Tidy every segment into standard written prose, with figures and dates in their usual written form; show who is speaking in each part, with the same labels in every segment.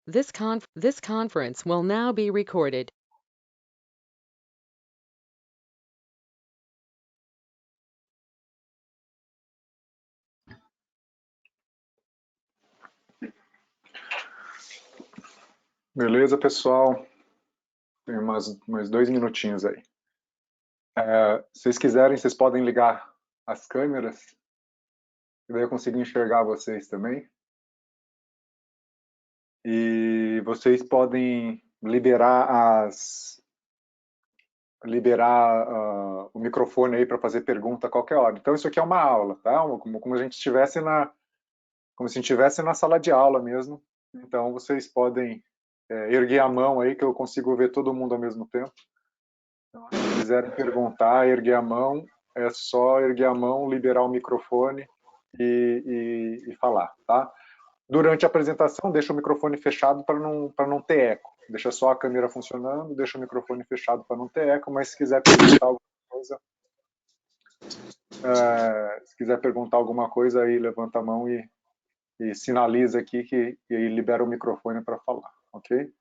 Speaker 1: This conference will now be recorded.
Speaker 2: Beleza, pessoal? Tem mais 2 minutinhos aí. Se vocês quiserem, vocês podem ligar as câmeras, e daí eu consigo enxergar vocês também. E vocês podem liberar o microfone aí para fazer pergunta a qualquer hora. Então isso aqui é uma aula, tá? Como a gente estivesse como se estivesse na sala de aula mesmo. Então vocês podem erguer a mão aí que eu consigo ver todo mundo ao mesmo tempo. Então, se quiserem perguntar, erguer a mão, é só erguer a mão, liberar o microfone e falar, tá? Durante a apresentação, deixa o microfone fechado para não ter eco. Deixa só a câmera funcionando, deixa o microfone fechado para não ter eco, mas se quiser perguntar alguma coisa, aí levanta a mão e sinaliza aqui e aí libera o microfone para falar, ok?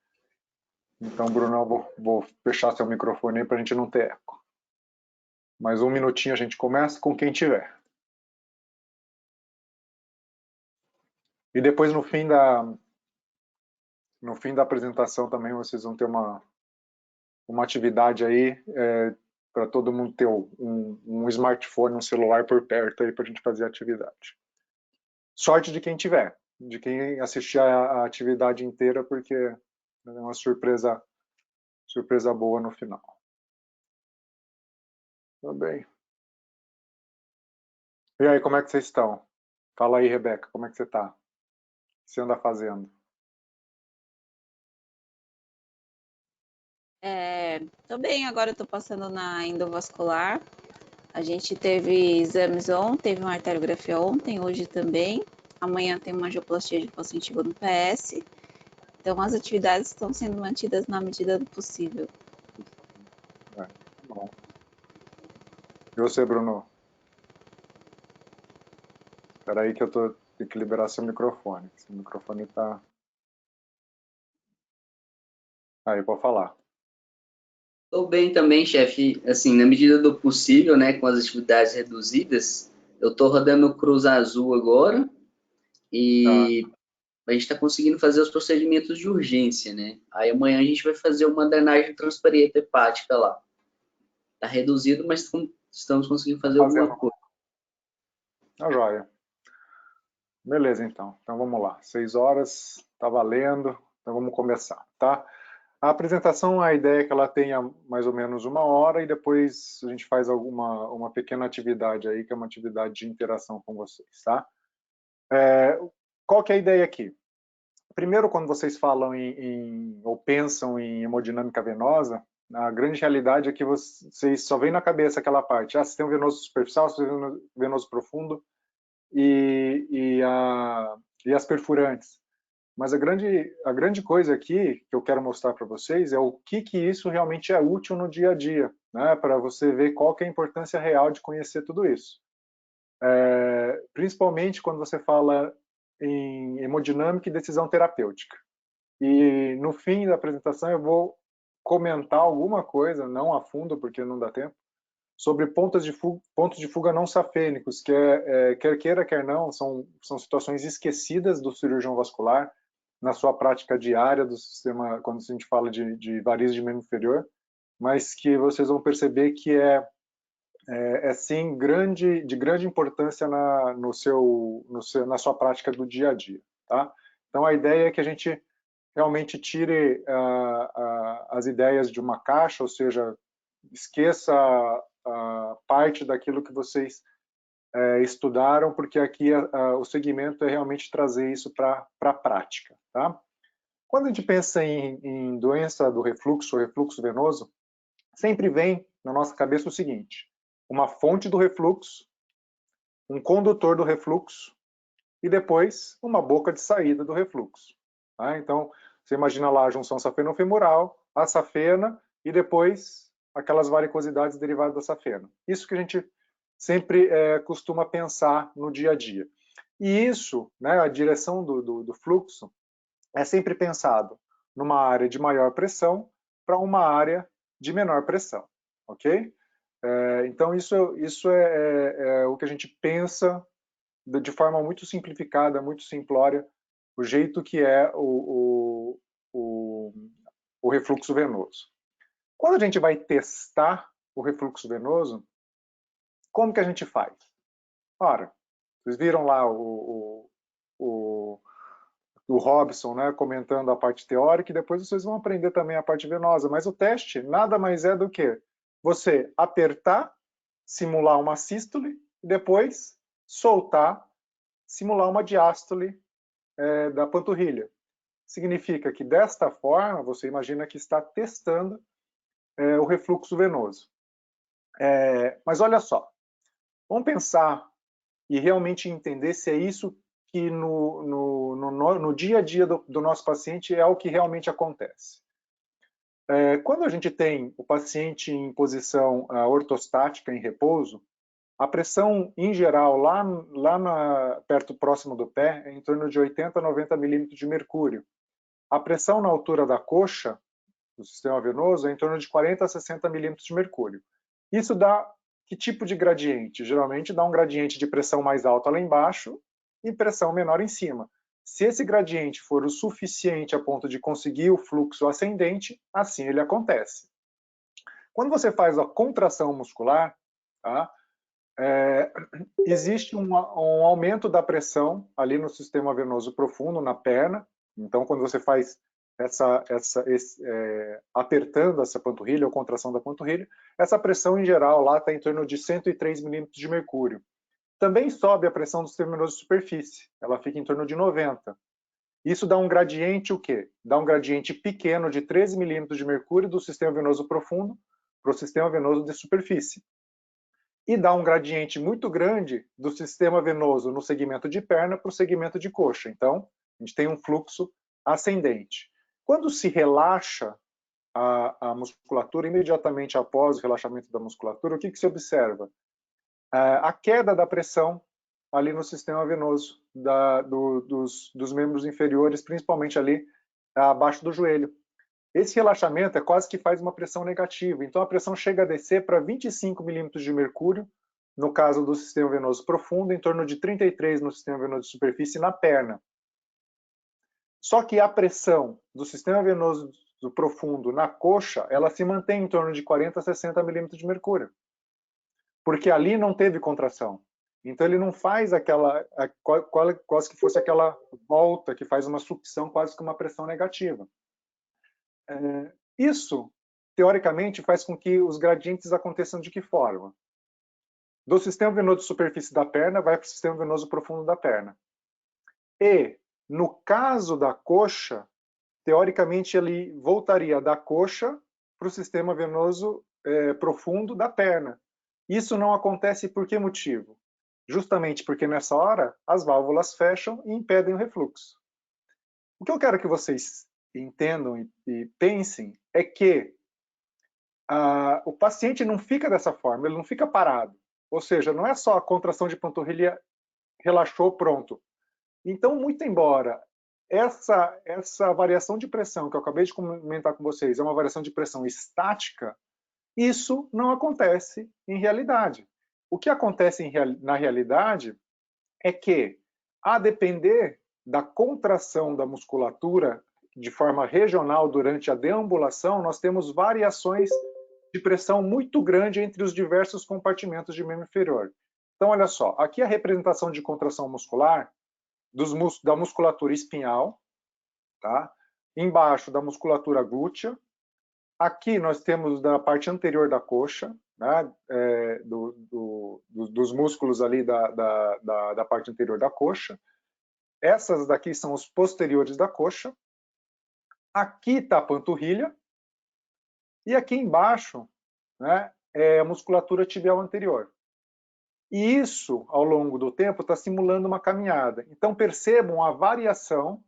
Speaker 2: Então, Bruno, eu vou fechar seu microfone aí para a gente não ter eco. Mais 1 minutinho a gente começa com quem tiver. E depois, no fim da apresentação também, vocês vão ter uma atividade aí para todo mundo ter um smartphone, um celular por perto aí para a gente fazer a atividade. Sorte de quem tiver, de quem assistir a atividade inteira, porque é uma surpresa boa no final. Tudo bem. E aí, como é que vocês estão? Fala aí, Rebeca, como é que você está? O que você anda fazendo?
Speaker 3: Tô bem, agora eu tô passando na endovascular. A gente teve exames ontem, teve uma arteriografia ontem, hoje também. Amanhã tem uma angioplastia de positivo no PS. Então as atividades estão sendo mantidas na medida do possível.
Speaker 2: Bom. E você, Bruno? Espera aí que eu tenho que liberar seu microfone. Seu microfone está... Aí, pode falar.
Speaker 4: Estou bem também, chefe. Assim, na medida do possível, né, com as atividades reduzidas, eu estou rodando o Cruz Azul agora e a gente está conseguindo fazer os procedimentos de urgência, né? Aí amanhã a gente vai fazer uma drenagem transparente hepática lá. Está reduzido, mas estamos conseguindo fazer alguma coisa.
Speaker 2: Tá joia. Beleza, então. Então vamos lá. 6 horas, tá valendo. Então vamos começar, tá? A apresentação, a ideia é que ela tenha mais ou menos 1 hora e depois a gente faz uma pequena atividade aí, que é uma atividade de interação com vocês, tá? Qual que é a ideia aqui? Primeiro, quando vocês falam ou pensam em hemodinâmica venosa, a grande realidade é que vocês só vem na cabeça aquela parte, sistema venoso superficial, sistema venoso profundo e as perfurantes. Mas a grande coisa aqui que eu quero mostrar para vocês é o que isso realmente é útil no dia a dia, né? Para você ver qual que é a importância real de conhecer tudo isso. Principalmente quando você fala em hemodinâmica e decisão terapêutica. E no fim da apresentação eu vou comentar alguma coisa, não a fundo porque não dá tempo, sobre pontos de fuga não safênicos, que quer queira, quer não, são situações esquecidas do cirurgião vascular na sua prática diária do sistema, quando a gente fala de varizes de membro inferior, mas que vocês vão perceber que sim de grande importância na sua prática do dia a dia, tá? Então a ideia é que a gente realmente tire as ideias de uma caixa, ou seja, esqueça parte daquilo que vocês estudaram, porque aqui o segmento é realmente trazer isso para a prática, tá? Quando a gente pensa em doença do refluxo venoso, sempre vem na nossa cabeça o seguinte: uma fonte do refluxo, um condutor do refluxo e depois uma boca de saída do refluxo. Tá? Então, você imagina lá a junção safenofemoral, a safena e depois aquelas varicosidades derivadas da safena. Isso que a gente sempre costuma pensar no dia a dia. E isso, né, a direção do fluxo, é sempre pensado numa área de maior pressão para uma área de menor pressão, ok? Então, isso é o que a gente pensa de forma muito simplificada, muito simplória, o jeito que é o refluxo venoso. Quando a gente vai testar o refluxo venoso, como que a gente faz? Ora, vocês viram lá o Robson, né, comentando a parte teórica, e depois vocês vão aprender também a parte venosa, mas o teste nada mais é do que você apertar, simular uma sístole, e depois soltar, simular uma diástole da panturrilha. Significa que desta forma, você imagina que está testando o refluxo venoso. Mas olha só, vamos pensar e realmente entender se é isso que no dia a dia do nosso paciente é o que realmente acontece. Quando a gente tem o paciente em posição ortostática, em repouso, a pressão, em geral, perto próximo do pé, é em torno de 80 a 90 milímetros de mercúrio. A pressão na altura da coxa, do sistema venoso, é em torno de 40 a 60 milímetros de mercúrio. Isso dá que tipo de gradiente? Geralmente dá um gradiente de pressão mais alta lá embaixo e pressão menor em cima. Se esse gradiente for o suficiente a ponto de conseguir o fluxo ascendente, assim ele acontece. Quando você faz a contração muscular, tá, existe um aumento da pressão ali no sistema venoso profundo, na perna. Então, quando você faz apertando essa panturrilha ou contração da panturrilha, essa pressão em geral lá está em torno de 103 milímetros de mercúrio. Também sobe a pressão do sistema venoso de superfície, ela fica em torno de 90. Isso dá um gradiente o quê? Dá um gradiente pequeno de 13 milímetros de mercúrio do sistema venoso profundo para o sistema venoso de superfície. E dá um gradiente muito grande do sistema venoso no segmento de perna para o segmento de coxa. Então, a gente tem um fluxo ascendente. Quando se relaxa a musculatura, imediatamente após o relaxamento da musculatura, o que se observa? A queda da pressão ali no sistema venoso dos membros inferiores, principalmente ali abaixo do joelho. Esse relaxamento quase que faz uma pressão negativa, então a pressão chega a descer para 25 milímetros de mercúrio, no caso do sistema venoso profundo, em torno de 33 no sistema venoso de superfície na perna. Só que a pressão do sistema venoso profundo na coxa, ela se mantém em torno de 40 a 60 milímetros de mercúrio, porque ali não teve contração. Então ele não faz quase que fosse aquela volta que faz uma sucção, quase que uma pressão negativa. Isso, teoricamente, faz com que os gradientes aconteçam de que forma? Do sistema venoso de superfície da perna vai para o sistema venoso profundo da perna. E, no caso da coxa, teoricamente ele voltaria da coxa para o sistema venoso profundo da perna. Isso não acontece por que motivo? Justamente porque nessa hora as válvulas fecham e impedem o refluxo. O que eu quero que vocês entendam e pensem é que o paciente não fica dessa forma, ele não fica parado. Ou seja, não é só a contração de panturrilha, relaxou, pronto. Então, muito embora essa variação de pressão que eu acabei de comentar com vocês é uma variação de pressão estática, isso não acontece em realidade. O que acontece na realidade é que, a depender da contração da musculatura de forma regional durante a deambulação, nós temos variações de pressão muito grande entre os diversos compartimentos de membro inferior. Então, olha só, aqui a representação de contração muscular da musculatura espinhal, tá? Embaixo da musculatura glútea. Aqui nós temos da parte anterior da coxa, né? Dos músculos ali da parte anterior da coxa. Essas daqui são os posteriores da coxa. Aqui está a panturrilha. E aqui embaixo, né, é a musculatura tibial anterior. E isso, ao longo do tempo, está simulando uma caminhada. Então, percebam a variação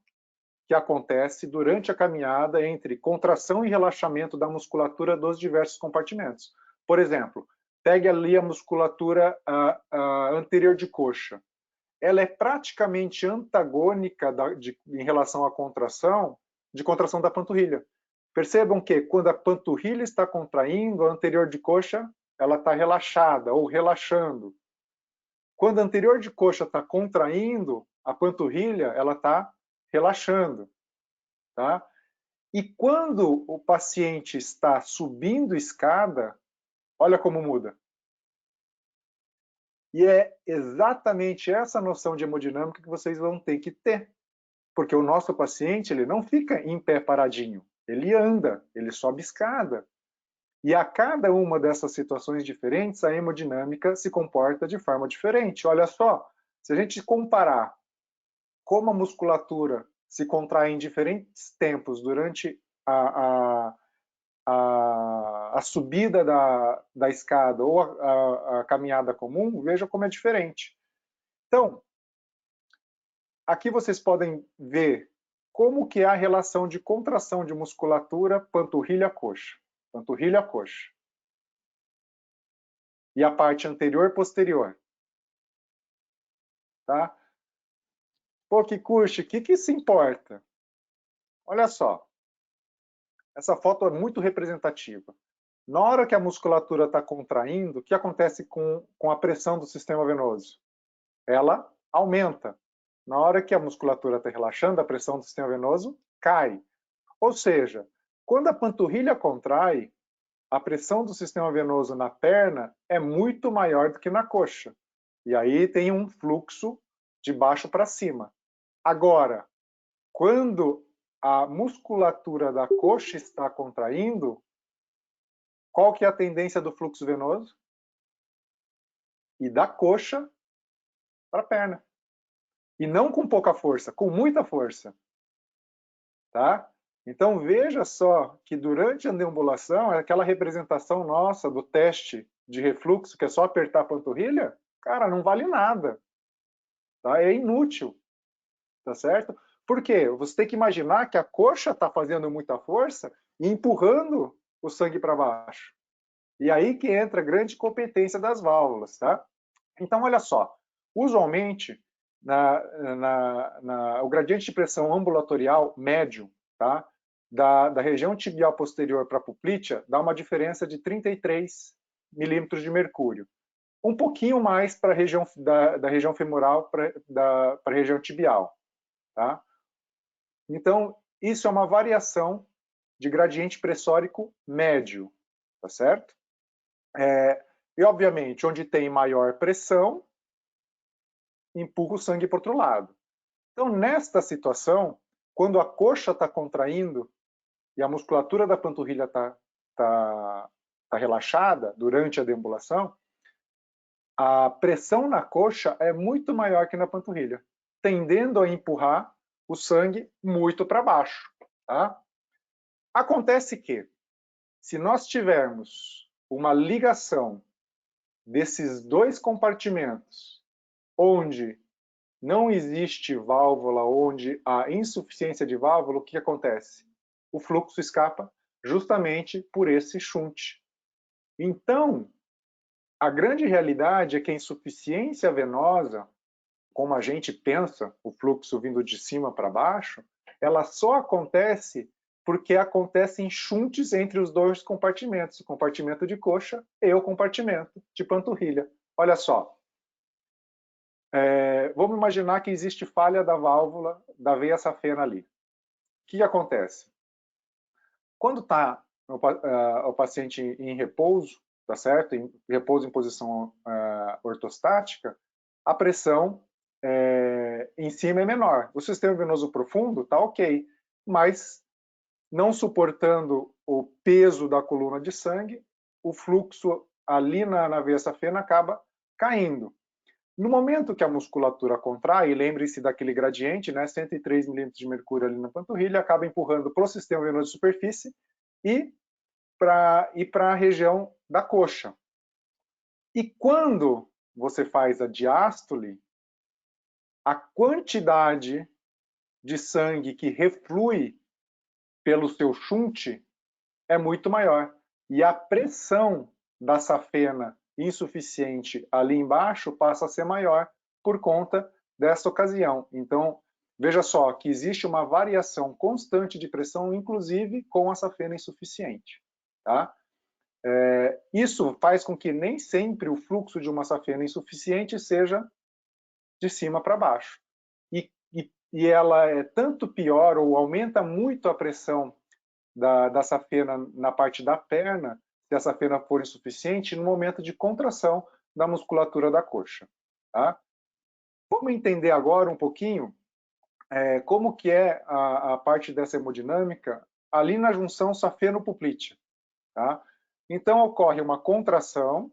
Speaker 2: que acontece durante a caminhada entre contração e relaxamento da musculatura dos diversos compartimentos. Por exemplo, pegue ali a musculatura anterior de coxa. ela é praticamente antagônica em relação à contração, de contração da panturrilha. Percebam que quando a panturrilha está contraindo, a anterior de coxa ela está relaxada ou relaxando. Quando a anterior de coxa está contraindo, a panturrilha ela está relaxando. Tá? E quando o paciente está subindo escada, olha como muda. E é exatamente essa noção de hemodinâmica que vocês vão ter que ter. Porque o nosso paciente ele não fica em pé paradinho. Ele anda, ele sobe escada. E a cada uma dessas situações diferentes, a hemodinâmica se comporta de forma diferente. Olha só, se a gente comparar como a musculatura se contrai em diferentes tempos durante a subida da escada ou a caminhada comum, veja como é diferente. Então, aqui vocês podem ver como que é a relação de contração de musculatura panturrilha-coxa. Panturrilha-coxa. E a parte anterior e posterior. Tá? Pô, Kikuchi, o que se importa? Olha só. Essa foto é muito representativa. Na hora que a musculatura está contraindo, o que acontece com a pressão do sistema venoso? Ela aumenta. Na hora que a musculatura está relaxando, a pressão do sistema venoso cai. Ou seja, quando a panturrilha contrai, a pressão do sistema venoso na perna é muito maior do que na coxa. E aí tem um fluxo de baixo para cima. Agora, quando a musculatura da coxa está contraindo, qual que é a tendência do fluxo venoso? E da coxa para a perna. E não com pouca força, com muita força. Tá? Então veja só que durante a deambulação, aquela representação nossa do teste de refluxo, que é só apertar a panturrilha, cara, não vale nada. Tá? É inútil. Tá certo? Por quê? Você tem que imaginar que a coxa está fazendo muita força e empurrando o sangue para baixo. E aí que entra a grande competência das válvulas, tá? Então, olha só. Usualmente, o gradiente de pressão ambulatorial médio, tá? Da região tibial posterior para a poplítea, dá uma diferença de 33 milímetros de mercúrio. Um pouquinho mais para a região da região femoral para a região tibial. Tá? Então, isso é uma variação de gradiente pressórico médio, tá certo? E, obviamente, onde tem maior pressão, empurra o sangue para o outro lado. Então, nesta situação, quando a coxa está contraindo e a musculatura da panturrilha está relaxada durante a deambulação, a pressão na coxa é muito maior que na panturrilha, tendendo a empurrar o sangue muito para baixo. Tá? Acontece que, se nós tivermos uma ligação desses dois compartimentos, onde não existe válvula, onde há insuficiência de válvula, o que acontece? O fluxo escapa justamente por esse shunt. Então, a grande realidade é que a insuficiência venosa, como a gente pensa, o fluxo vindo de cima para baixo, ela só acontece porque acontece em shunts entre os dois compartimentos, o compartimento de coxa e o compartimento de panturrilha. Olha só, vamos imaginar que existe falha da válvula da veia safena ali. O que acontece? Quando está o paciente em repouso, tá certo? Em repouso em posição ortostática, a pressão em cima é menor. O sistema venoso profundo está ok, mas não suportando o peso da coluna de sangue, o fluxo ali na veia safena acaba caindo. No momento que a musculatura contrai, lembre-se daquele gradiente, né, 103 milímetros de mercúrio ali na panturrilha, acaba empurrando para o sistema venoso de superfície e para a região da coxa. E quando você faz a diástole, a quantidade de sangue que reflui pelo seu shunt é muito maior. E a pressão da safena insuficiente ali embaixo passa a ser maior por conta dessa ocasião. Então, veja só que existe uma variação constante de pressão, inclusive com a safena insuficiente. Tá? Isso faz com que nem sempre o fluxo de uma safena insuficiente seja de cima para baixo. E ela é tanto pior ou aumenta muito a pressão da safena na parte da perna, se a safena for insuficiente, no momento de contração da musculatura da coxa. Tá? Vamos entender agora um pouquinho como que é a parte dessa hemodinâmica ali na junção safeno-poplítea. Tá? Então, ocorre uma contração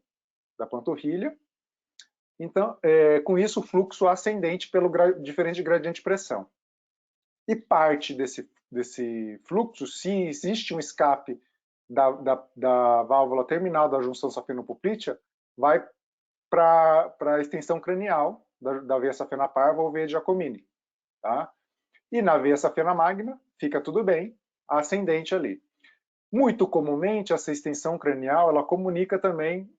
Speaker 2: da panturrilha. Então, com isso, o fluxo ascendente pelo diferente gradiente de pressão. E parte desse fluxo, se existe um escape da válvula terminal da junção safeno-poplítea, vai para a extensão cranial da veia safena parva ou veia Giacomini. Tá? E na veia safena magna, fica tudo bem, ascendente ali. Muito comumente, essa extensão cranial, ela comunica também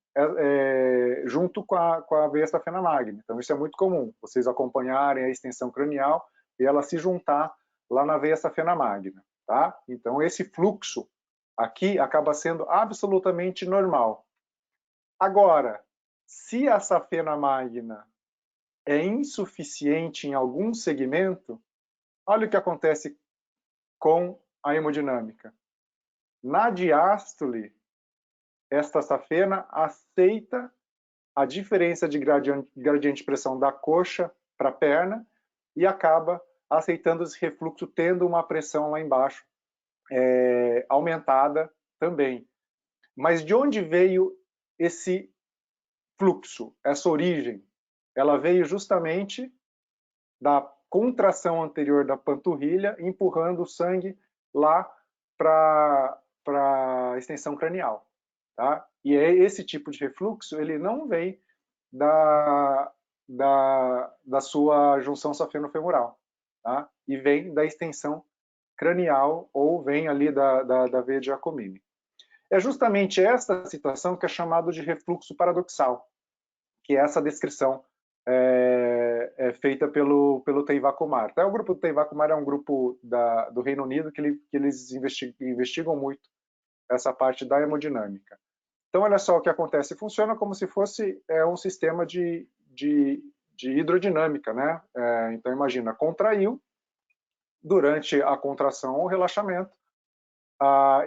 Speaker 2: junto com a veia safena magna. Então, isso é muito comum, vocês acompanharem a extensão cranial e ela se juntar lá na veia safena magna. Tá? Então, esse fluxo aqui acaba sendo absolutamente normal. Agora, se a safena magna é insuficiente em algum segmento, olha o que acontece com a hemodinâmica. Na diástole, esta safena aceita a diferença de gradiente de pressão da coxa para a perna e acaba aceitando esse refluxo, tendo uma pressão lá embaixo aumentada também. Mas de onde veio esse fluxo, essa origem? Ela veio justamente da contração anterior da panturrilha, empurrando o sangue lá para a extensão cranial. Tá? E esse tipo de refluxo, ele não vem da sua junção safeno-femoral, tá? E vem da extensão cranial ou vem ali da veia Giacomini. É justamente esta situação que é chamada de refluxo paradoxal, que é essa descrição feita pelo Teiva Kumar. Então, o grupo do Teiva Kumar é um grupo do Reino Unido que eles investigam muito essa parte da hemodinâmica. Então, olha só o que acontece. Funciona como se fosse um sistema de hidrodinâmica, né? Então, imagina, contraiu, durante a contração ou relaxamento,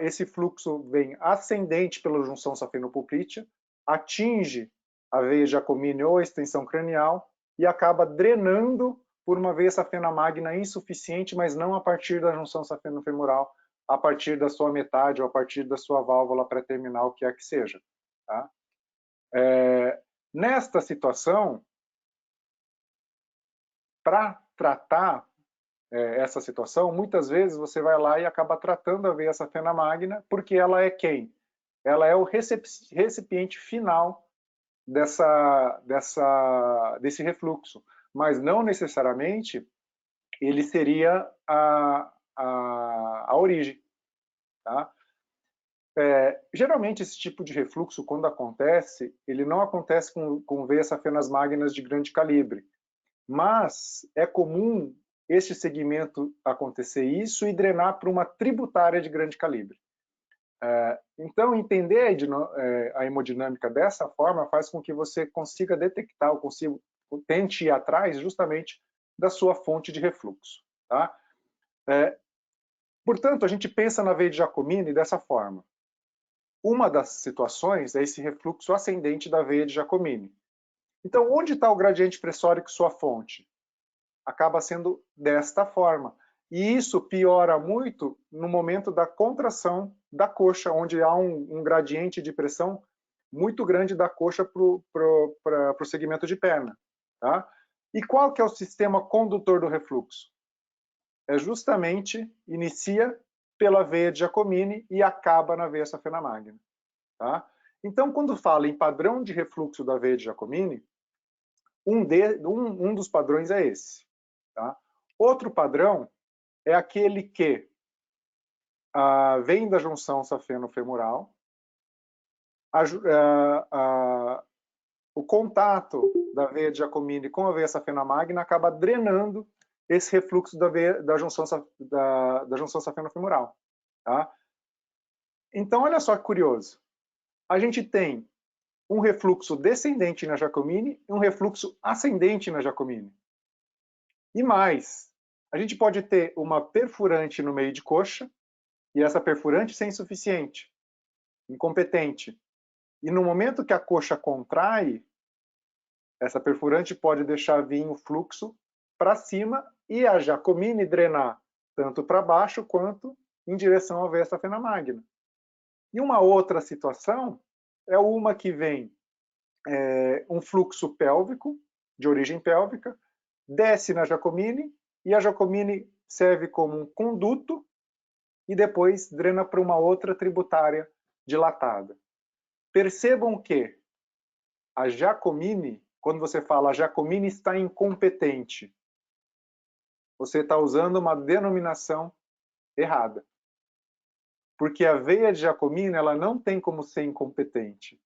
Speaker 2: esse fluxo vem ascendente pela junção safeno-poplítea, atinge a veia Giacomini ou a extensão cranial e acaba drenando por uma veia safena magna insuficiente, mas não a partir da junção safeno-femoral, a partir da sua metade ou a partir da sua válvula pré-terminal, que é que seja. Tá? Nesta situação, para tratar essa situação, muitas vezes você vai lá e acaba tratando a veia safena magna, porque ela é quem? Ela é o recipiente final desse refluxo, mas não necessariamente ele seria a origem. Tá? Geralmente esse tipo de refluxo, quando acontece, ele não acontece com veias safenas magnas de grande calibre, mas é comum este segmento acontecer isso e drenar para uma tributária de grande calibre. Então, entender a hemodinâmica dessa forma faz com que você consiga detectar, tente ir atrás justamente da sua fonte de refluxo. Tá? Portanto, a gente pensa na veia de Giacomini dessa forma. Uma das situações é esse refluxo ascendente da veia de Giacomini. Então, onde está o gradiente pressórico, sua fonte? Acaba sendo desta forma. E isso piora muito no momento da contração da coxa, onde há um gradiente de pressão muito grande da coxa para o segmento de perna. Tá? E qual que é o sistema condutor do refluxo? Justamente, inicia pela veia de Giacomini e acaba na veia safena magna. Tá? Então, quando fala em padrão de refluxo da veia de Giacomini, um dos padrões é esse. Tá? Outro padrão é aquele que vem da junção safeno-femoral, o contato da veia de Giacomini com a veia safena magna acaba drenando esse refluxo da junção safenofemoral. Tá? Então, olha só que curioso. A gente tem um refluxo descendente na Giacomini e um refluxo ascendente na Giacomini. E mais, a gente pode ter uma perfurante no meio de coxa e essa perfurante ser insuficiente, incompetente. E no momento que a coxa contrai, essa perfurante pode deixar vir o fluxo para cima e a Giacomini drenar tanto para baixo quanto em direção à veia safena magna. E uma outra situação é uma que vem um fluxo pélvico, de origem pélvica, desce na Giacomini e a Giacomini serve como um conduto e depois drena para uma outra tributária dilatada. Percebam que a Giacomini, quando você fala a Giacomini está incompetente, você está usando uma denominação errada. Porque a veia de Giacomini ela não tem como ser incompetente.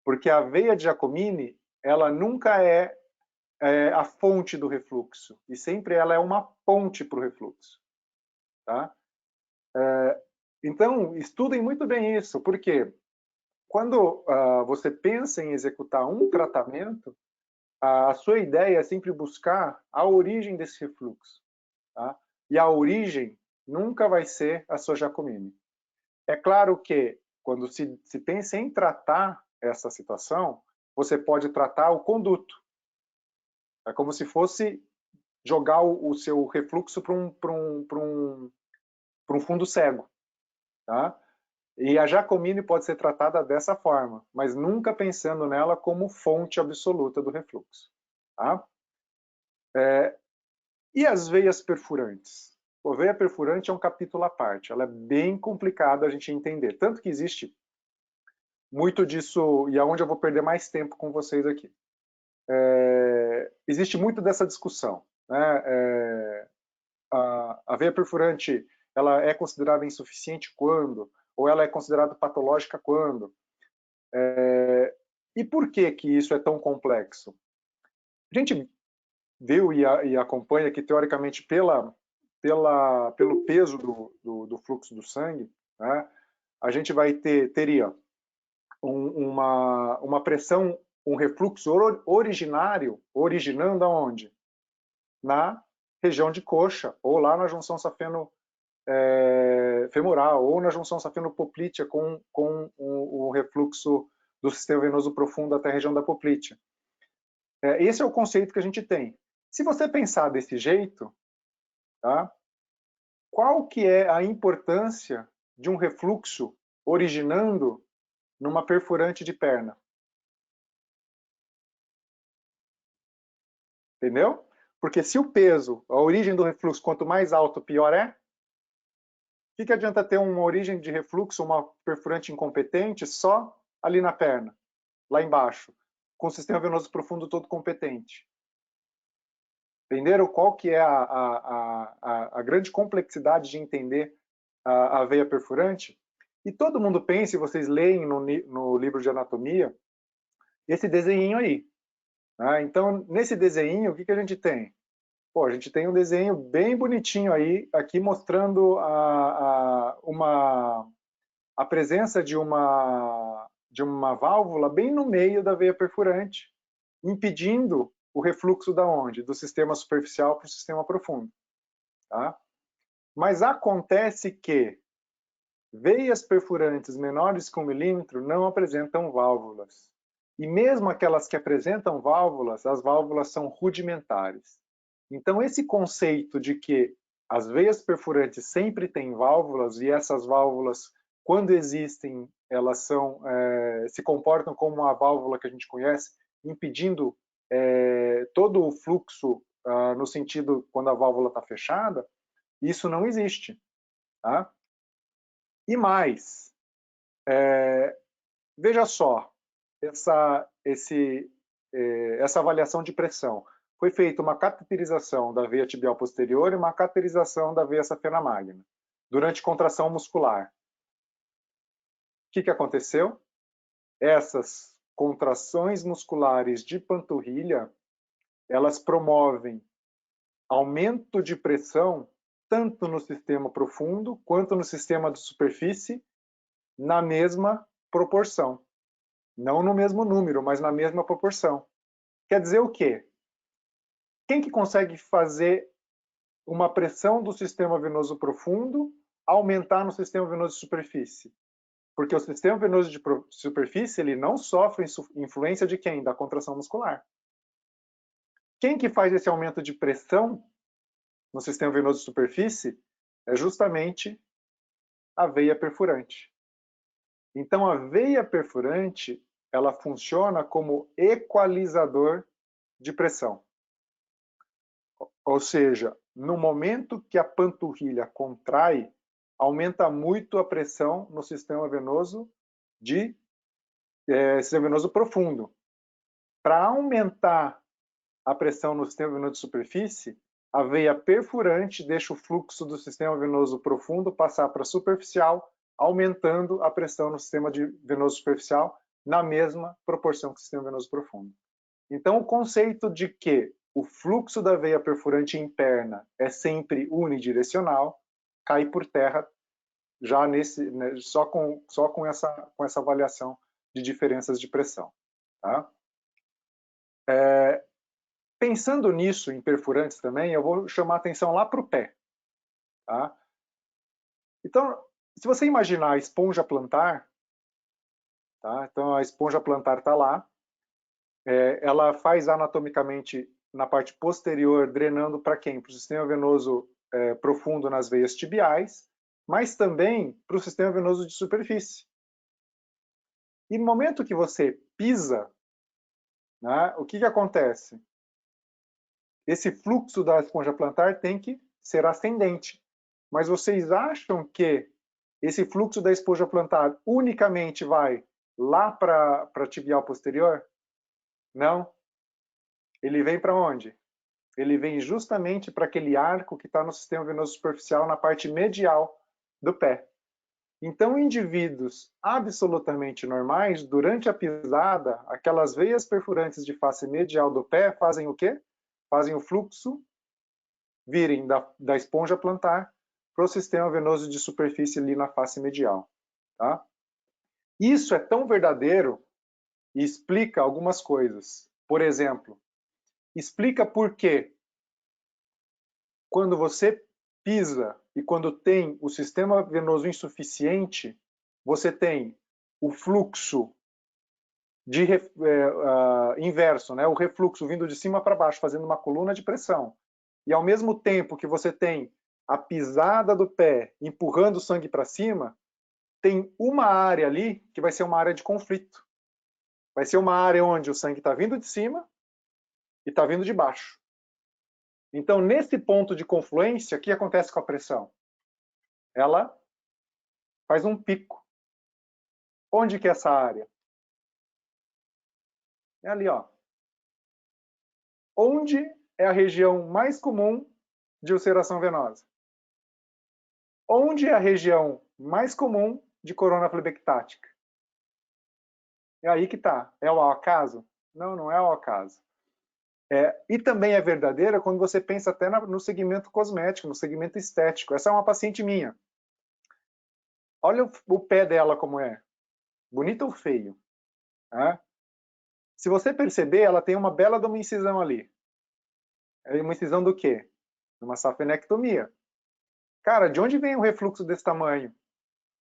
Speaker 2: Porque a veia de Giacomini ela nunca é a fonte do refluxo, e sempre ela é uma ponte para o refluxo. Tá? Então, estudem muito bem isso, porque quando você pensa em executar um tratamento, a sua ideia é sempre buscar a origem desse refluxo. Tá? E a origem nunca vai ser a sua Giacomini. É claro que, quando se pensa em tratar essa situação, você pode tratar o conduto. É como se fosse jogar o seu refluxo para um fundo cego. Tá? E a Giacomini pode ser tratada dessa forma, mas nunca pensando nela como fonte absoluta do refluxo. Tá? E as veias perfurantes? A veia perfurante é um capítulo à parte, ela é bem complicada a gente entender, tanto que existe muito disso, e aonde eu vou perder mais tempo com vocês aqui. Existe muito dessa discussão. Né? A veia perfurante ela é considerada insuficiente quando? Ou ela é considerada patológica quando? E por que isso é tão complexo? A gente viu e acompanha que, teoricamente, pelo peso do fluxo do sangue, né, a gente teria uma pressão, um refluxo originando aonde? Na região de coxa, ou lá na junção safeno-femoral, ou na junção safeno-poplítea com o refluxo do sistema venoso profundo até a região da poplítea. Esse é o conceito que a gente tem. Se você pensar desse jeito, tá, qual que é a importância de um refluxo originando numa perfurante de perna? Entendeu? Porque se o peso, a origem do refluxo, quanto mais alto, pior é. O que adianta ter uma origem de refluxo, uma perfurante incompetente, só ali na perna, lá embaixo, com o sistema venoso profundo todo competente? Entenderam qual que é a grande complexidade de entender a veia perfurante? E todo mundo pensa, e vocês leem no livro de anatomia, esse desenho aí. Né? Então, nesse desenho, o que a gente tem? Pô, a gente tem um desenho bem bonitinho aí, aqui mostrando a presença de uma válvula bem no meio da veia perfurante, impedindo o refluxo da onde? Do sistema superficial para o sistema profundo. Tá? Mas acontece que veias perfurantes menores que 1 milímetro não apresentam válvulas. E mesmo aquelas que apresentam válvulas, as válvulas são rudimentares. Então, esse conceito de que as veias perfurantes sempre têm válvulas, e essas válvulas, quando existem, elas se comportam como uma válvula que a gente conhece, impedindo todo o fluxo no sentido quando a válvula está fechada, isso não existe. Tá? E mais, veja só, essa avaliação de pressão. Foi feita uma cateterização da veia tibial posterior e uma cateterização da veia safena magna, durante contração muscular. O que aconteceu? Essas contrações musculares de panturrilha, elas promovem aumento de pressão tanto no sistema profundo quanto no sistema de superfície na mesma proporção. Não no mesmo número, mas na mesma proporção. Quer dizer o quê? Quem que consegue fazer uma pressão do sistema venoso profundo aumentar no sistema venoso de superfície? Porque o sistema venoso de superfície ele não sofre influência de quem? Da contração muscular. Quem que faz esse aumento de pressão no sistema venoso de superfície é justamente a veia perfurante. Então, a veia perfurante ela funciona como equalizador de pressão. Ou seja, no momento que a panturrilha contrai, aumenta muito a pressão no sistema venoso sistema venoso profundo. Para aumentar a pressão no sistema venoso de superfície, a veia perfurante deixa o fluxo do sistema venoso profundo passar para superficial, aumentando a pressão no sistema venoso superficial na mesma proporção que o sistema venoso profundo. Então, o conceito de que o fluxo da veia perfurante interna é sempre unidirecional cai por terra já só com essa avaliação de diferenças de pressão. Tá? Pensando nisso, em perfurantes também, eu vou chamar a atenção lá para o pé. Tá? Então, se você imaginar a esponja plantar, tá? Então a esponja plantar está lá, ela faz anatomicamente na parte posterior, drenando para quem? Para o sistema venoso profundo nas veias tibiais, mas também para o sistema venoso de superfície. E no momento que você pisa, né, o que acontece? Esse fluxo da esponja plantar tem que ser ascendente. Mas vocês acham que esse fluxo da esponja plantar unicamente vai lá para a tibial posterior? Não. Ele vem para onde? Ele vem justamente para aquele arco que está no sistema venoso superficial, na parte medial do pé. Então, indivíduos absolutamente normais, durante a pisada, aquelas veias perfurantes de face medial do pé fazem o quê? Fazem o fluxo virem da esponja plantar para o sistema venoso de superfície ali na face medial. Tá? Isso é tão verdadeiro e explica algumas coisas. Por exemplo, explica por que quando você pisa e quando tem o sistema venoso insuficiente, você tem o fluxo inverso, né? O refluxo vindo de cima para baixo, fazendo uma coluna de pressão. E ao mesmo tempo que você tem a pisada do pé empurrando o sangue para cima, tem uma área ali que vai ser uma área de conflito. Vai ser uma área onde o sangue está vindo de cima e está vindo de baixo. Então, nesse ponto de confluência, o que acontece com a pressão? Ela faz um pico. Onde que é essa área? É ali, ó. Onde é a região mais comum de ulceração venosa? Onde é a região mais comum de corona flebectática? É aí que está. É ao acaso? Não, não é ao acaso. E também é verdadeira quando você pensa até no segmento cosmético, no segmento estético. Essa é uma paciente minha. Olha o pé dela como é. Bonito ou feio? Né? Se você perceber, ela tem uma bela de uma incisão ali. É uma incisão do quê? Uma safenectomia. Cara, de onde vem o refluxo desse tamanho?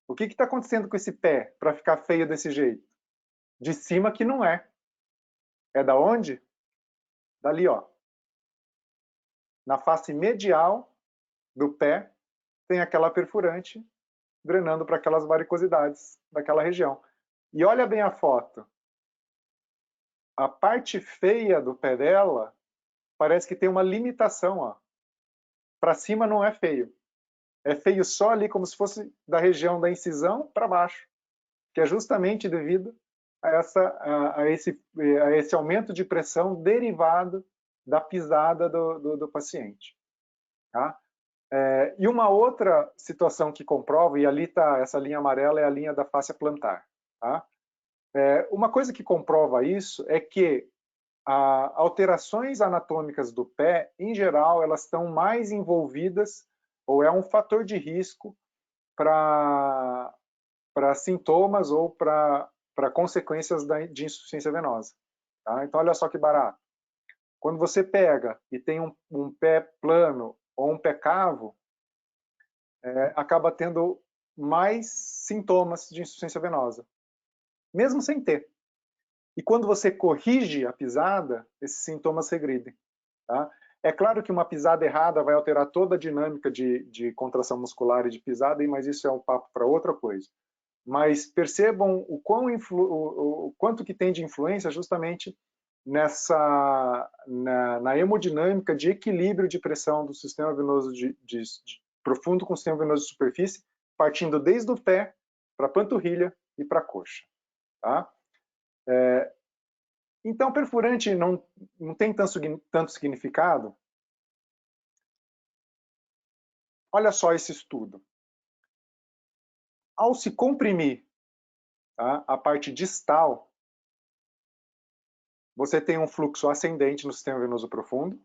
Speaker 2: O que está acontecendo com esse pé para ficar feio desse jeito? De cima que não é. É da onde? Dali, ó. Na face medial do pé tem aquela perfurante drenando para aquelas varicosidades daquela região. E olha bem a foto. A parte feia do pé dela parece que tem uma limitação, ó. Para cima não é feio. É feio só ali como se fosse da região da incisão para baixo, que é justamente devido a esse aumento de pressão derivado da pisada do paciente. Tá? E uma outra situação que comprova, e ali está, essa linha amarela é a linha da fáscia plantar. Tá? Uma coisa que comprova isso é que alterações anatômicas do pé, em geral, elas estão mais envolvidas, ou é um fator de risco para sintomas ou para consequências de insuficiência venosa. Tá? Então, olha só que barato. Quando você pega e tem um pé plano ou um pé cavo, acaba tendo mais sintomas de insuficiência venosa, mesmo sem ter. E quando você corrige a pisada, esses sintomas regridem. Tá? É claro que uma pisada errada vai alterar toda a dinâmica de contração muscular e de pisada, mas isso é um papo para outra coisa. Mas percebam o quanto que tem de influência justamente na hemodinâmica de equilíbrio de pressão do sistema venoso de profundo com o sistema venoso de superfície, partindo desde o pé para a panturrilha e para a coxa. Tá? Então, perfurante não tem tanto significado. Olha só esse estudo. Ao se comprimir, tá, a parte distal, você tem um fluxo ascendente no sistema venoso profundo,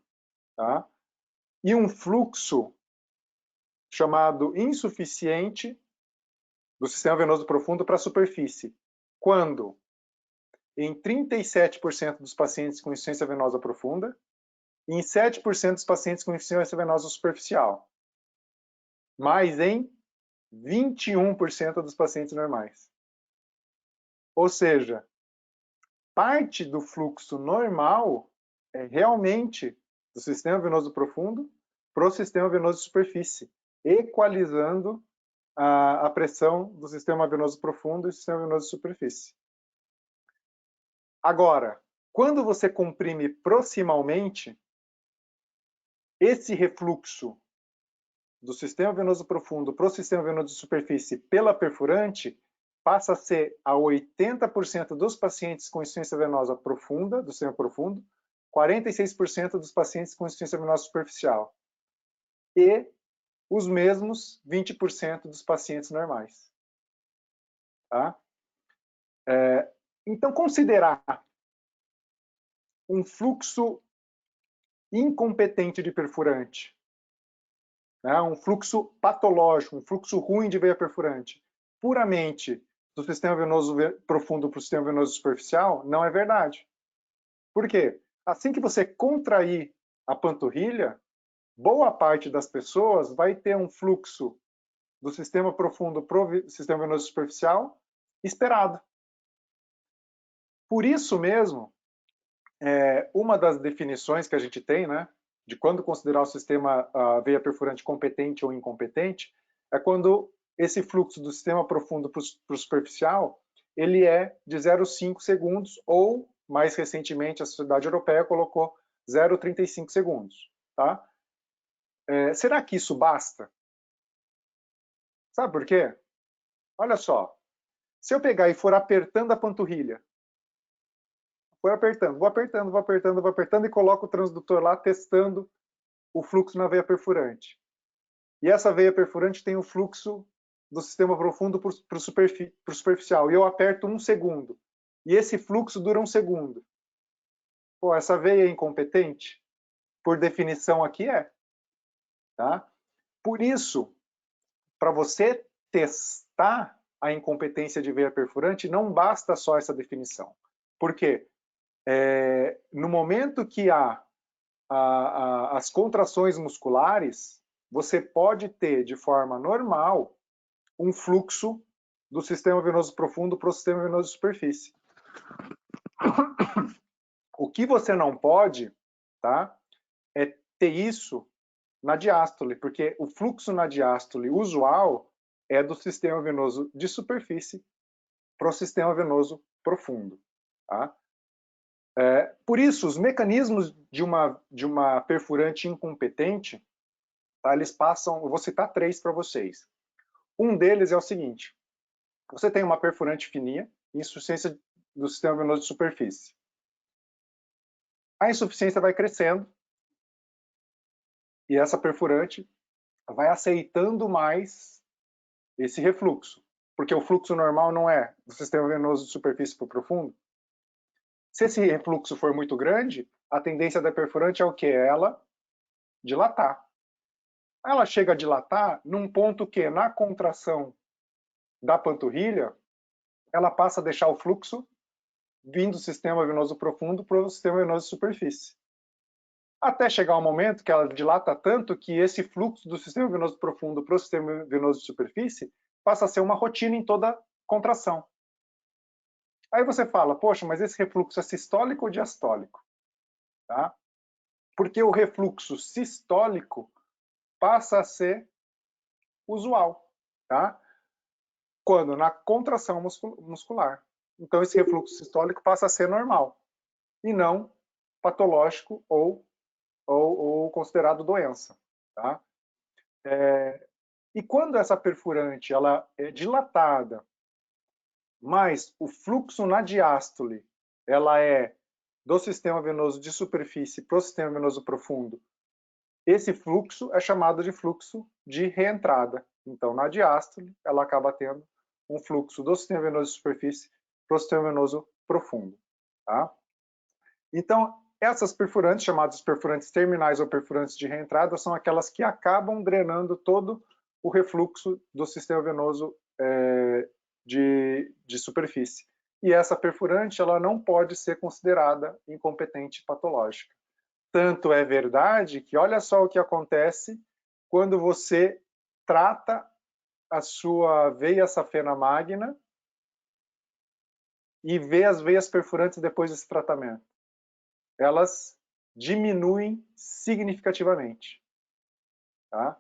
Speaker 2: tá, e um fluxo chamado insuficiente do sistema venoso profundo para a superfície. Quando? Em 37% dos pacientes com insuficiência venosa profunda e em 7% dos pacientes com insuficiência venosa superficial. Mas em 21% dos pacientes normais. Ou seja, parte do fluxo normal é realmente do sistema venoso profundo para o sistema venoso de superfície, equalizando a pressão do sistema venoso profundo e do sistema venoso de superfície. Agora, quando você comprime proximalmente, esse refluxo do sistema venoso profundo para o sistema venoso de superfície pela perfurante passa a ser a 80% dos pacientes com insuficiência venosa profunda, do sistema profundo, 46% dos pacientes com insuficiência venosa superficial e os mesmos 20% dos pacientes normais. Tá? Então, considerar um fluxo incompetente de perfurante, né, um fluxo patológico, um fluxo ruim de veia perfurante, puramente do sistema venoso profundo para o sistema venoso superficial, não é verdade. Por quê? Assim que você contrair a panturrilha, boa parte das pessoas vai ter um fluxo do sistema profundo para o sistema venoso superficial esperado. Por isso mesmo, uma das definições que a gente tem, né, de quando considerar o sistema veia perfurante competente ou incompetente, é quando esse fluxo do sistema profundo para o superficial, ele é de 0,5 segundos, ou, mais recentemente, a Sociedade Europeia colocou 0,35 segundos. Tá? Será que isso basta? Sabe por quê? Olha só, se eu pegar e for apertando a panturrilha, vou apertando e coloco o transdutor lá testando o fluxo na veia perfurante. E essa veia perfurante tem o fluxo do sistema profundo para o superficial. E eu aperto 1 segundo. E esse fluxo dura 1 segundo. Pô, essa veia é incompetente? Por definição aqui é. Tá? Por isso, para você testar a incompetência de veia perfurante, não basta só essa definição. Por quê? No momento que há as contrações musculares, você pode ter de forma normal um fluxo do sistema venoso profundo para o sistema venoso de superfície. O que você não pode, tá, é ter isso na diástole, porque o fluxo na diástole usual é do sistema venoso de superfície para o sistema venoso profundo. Tá? Por isso, os mecanismos de uma perfurante incompetente, tá, eles passam, eu vou citar 3 para vocês. Um deles é o seguinte: você tem uma perfurante fininha, insuficiência do sistema venoso de superfície. A insuficiência vai crescendo e essa perfurante vai aceitando mais esse refluxo, porque o fluxo normal não é do sistema venoso de superfície para o profundo. Se esse refluxo for muito grande, a tendência da perfurante é o quê? Ela dilatar. Ela chega a dilatar num ponto que, na contração da panturrilha, ela passa a deixar o fluxo vindo do sistema venoso profundo para o sistema venoso de superfície. Até chegar um momento que ela dilata tanto que esse fluxo do sistema venoso profundo para o sistema venoso de superfície passa a ser uma rotina em toda contração. Aí você fala, poxa, mas esse refluxo é sistólico ou diastólico? Tá? Porque o refluxo sistólico passa a ser usual, tá? Quando na contração muscular. Então esse refluxo sistólico passa a ser normal e não patológico ou considerado doença, tá? E quando essa perfurante ela é dilatada, mas o fluxo na diástole ela é do sistema venoso de superfície para o sistema venoso profundo, esse fluxo é chamado de fluxo de reentrada. Então, na diástole, ela acaba tendo um fluxo do sistema venoso de superfície para o sistema venoso profundo. Tá? Então, essas perfurantes, chamadas perfurantes terminais ou perfurantes de reentrada, são aquelas que acabam drenando todo o refluxo do sistema venoso de superfície. E essa perfurante ela não pode ser considerada incompetente patológica. Tanto é verdade que olha só o que acontece quando você trata a sua veia safena magna e vê as veias perfurantes depois desse tratamento. Elas diminuem significativamente. Tá?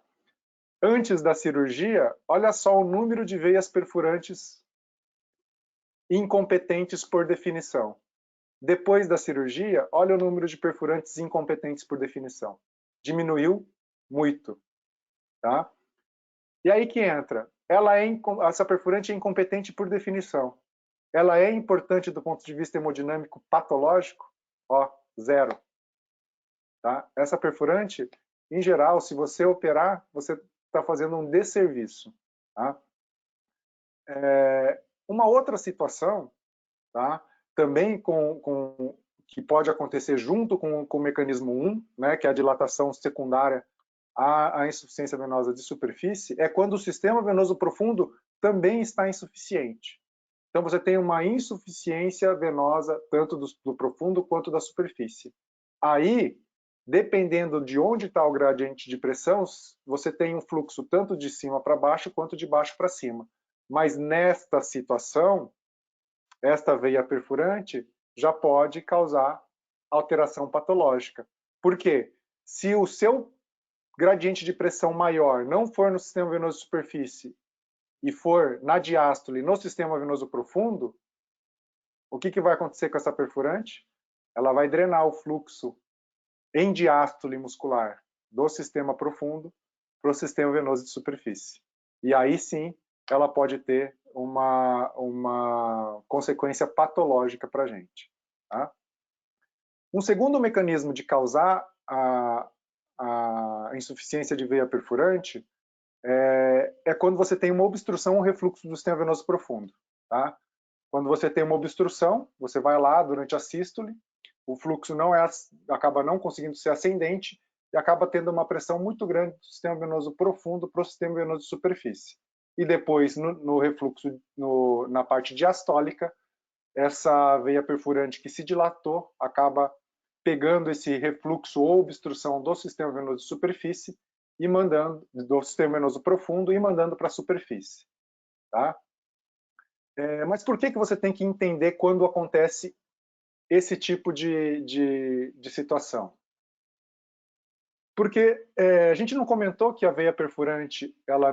Speaker 2: Antes da cirurgia, olha só o número de veias perfurantes incompetentes por definição. Depois da cirurgia, olha o número de perfurantes incompetentes por definição. Diminuiu muito. Tá? E aí que entra. Essa perfurante é incompetente por definição. Ela é importante do ponto de vista hemodinâmico patológico? Ó, 0. Tá? Essa perfurante, em geral, se você operar, você está fazendo um desserviço. Tá? Uma outra situação, tá? Também que pode acontecer junto com o mecanismo 1, né, que é a dilatação secundária à insuficiência venosa de superfície, é quando o sistema venoso profundo também está insuficiente. Então você tem uma insuficiência venosa tanto do profundo quanto da superfície. Aí, dependendo de onde está o gradiente de pressão, você tem um fluxo tanto de cima para baixo quanto de baixo para cima. Mas nesta situação, esta veia perfurante já pode causar alteração patológica. Por quê? Se o seu gradiente de pressão maior não for no sistema venoso de superfície e for na diástole no sistema venoso profundo, o que vai acontecer com essa perfurante? Ela vai drenar o fluxo em diástole muscular do sistema profundo para o sistema venoso de superfície. E aí sim, ela pode ter uma consequência patológica para a gente. Tá? Um segundo mecanismo de causar a insuficiência de veia perfurante é quando você tem uma obstrução ou refluxo do sistema venoso profundo. Tá? Quando você tem uma obstrução, você vai lá durante a sístole, o fluxo acaba não conseguindo ser ascendente e acaba tendo uma pressão muito grande do sistema venoso profundo para o sistema venoso de superfície. E depois, no refluxo, na parte diastólica, essa veia perfurante que se dilatou acaba pegando esse refluxo ou obstrução do sistema venoso de superfície e mandando do sistema venoso profundo e mandando para a superfície. Tá? Mas por que você tem que entender quando acontece esse tipo de situação? Porque a gente não comentou que a veia perfurante ela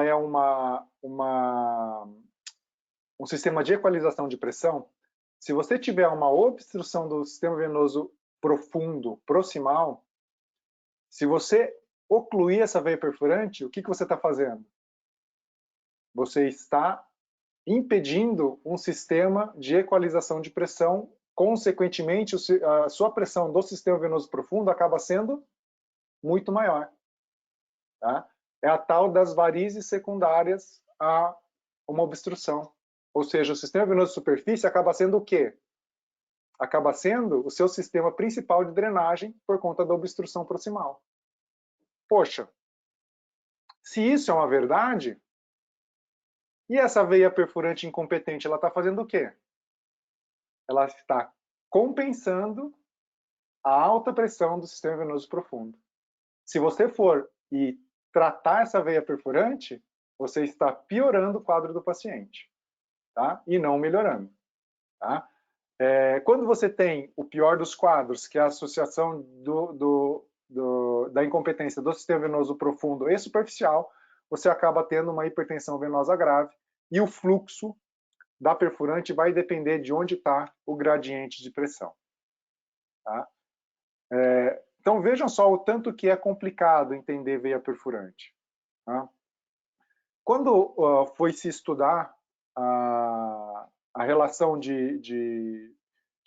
Speaker 2: é um sistema de equalização de pressão. Se você tiver uma obstrução do sistema venoso profundo proximal, se você ocluir essa veia perfurante, o que você está fazendo? Você está impedindo um sistema de equalização de pressão, consequentemente, a sua pressão do sistema venoso profundo acaba sendo muito maior. Tá? É a tal das varizes secundárias uma obstrução. Ou seja, o sistema venoso de superfície acaba sendo o quê? Acaba sendo o seu sistema principal de drenagem por conta da obstrução proximal. Poxa, se isso é uma verdade, e essa veia perfurante incompetente, ela está fazendo o quê? Ela está compensando a alta pressão do sistema venoso profundo. Se você for e tratar essa veia perfurante, você está piorando o quadro do paciente, tá? E não melhorando, tá? Quando você tem o pior dos quadros, que é a associação da incompetência do sistema venoso profundo e superficial, você acaba tendo uma hipertensão venosa grave e o fluxo da perfurante vai depender de onde está o gradiente de pressão. Tá? Então vejam só o tanto que é complicado entender veia perfurante. Tá? Quando foi se estudar a relação de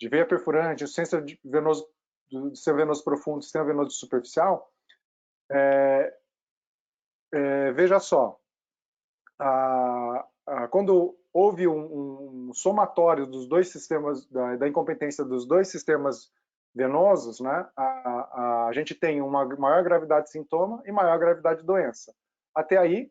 Speaker 2: veia perfurante, o sistema venoso profundo, sistema venoso superficial, veja só, quando houve um somatório dos dois sistemas, da incompetência dos dois sistemas venosos, né, a gente tem uma maior gravidade de sintoma e maior gravidade de doença. Até aí,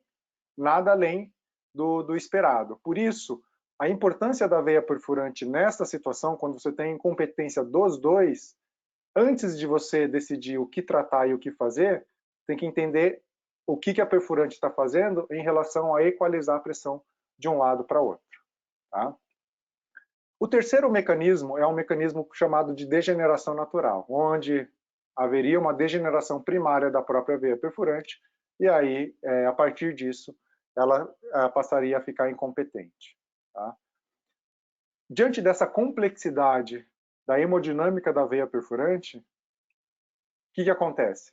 Speaker 2: nada além do esperado. Por isso, a importância da veia perfurante nessa situação, quando você tem incompetência dos dois, antes de você decidir o que tratar e o que fazer, tem que entender o que a perfurante está fazendo em relação a equalizar a pressão de um lado para outro. Tá? O terceiro mecanismo é um mecanismo chamado de degeneração natural, onde haveria uma degeneração primária da própria veia perfurante, e aí, a partir disso, ela passaria a ficar incompetente. Tá? Diante dessa complexidade da hemodinâmica da veia perfurante, o que acontece?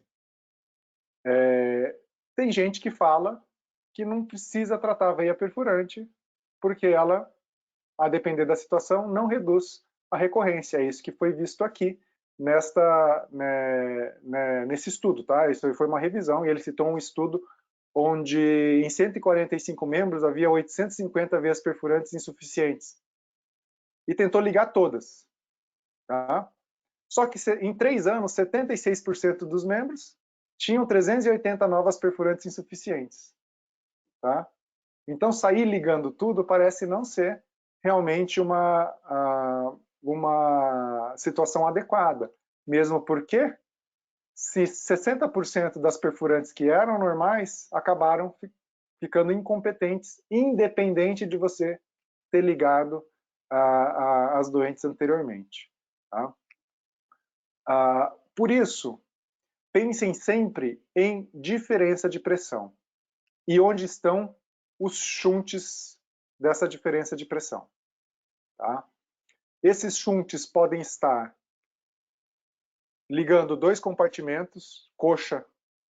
Speaker 2: Tem gente que fala que não precisa tratar a veia perfurante, porque ela, a depender da situação, não reduz a recorrência. É isso que foi visto aqui nesse estudo. Tá? Isso foi uma revisão, e ele citou um estudo onde em 145 membros havia 850 veias perfurantes insuficientes. E tentou ligar todas. Tá? Só que em 3 anos, 76% dos membros tinham 380 novas perfurantes insuficientes. Tá? Então, sair ligando tudo parece não ser realmente uma situação adequada. Mesmo porque, se 60% das perfurantes que eram normais acabaram ficando incompetentes, independente de você ter ligado as doentes anteriormente. Tá? Por isso, pensem sempre em diferença de pressão e onde estão os shunts dessa diferença de pressão. Tá? Esses shunts podem estar ligando dois compartimentos, coxa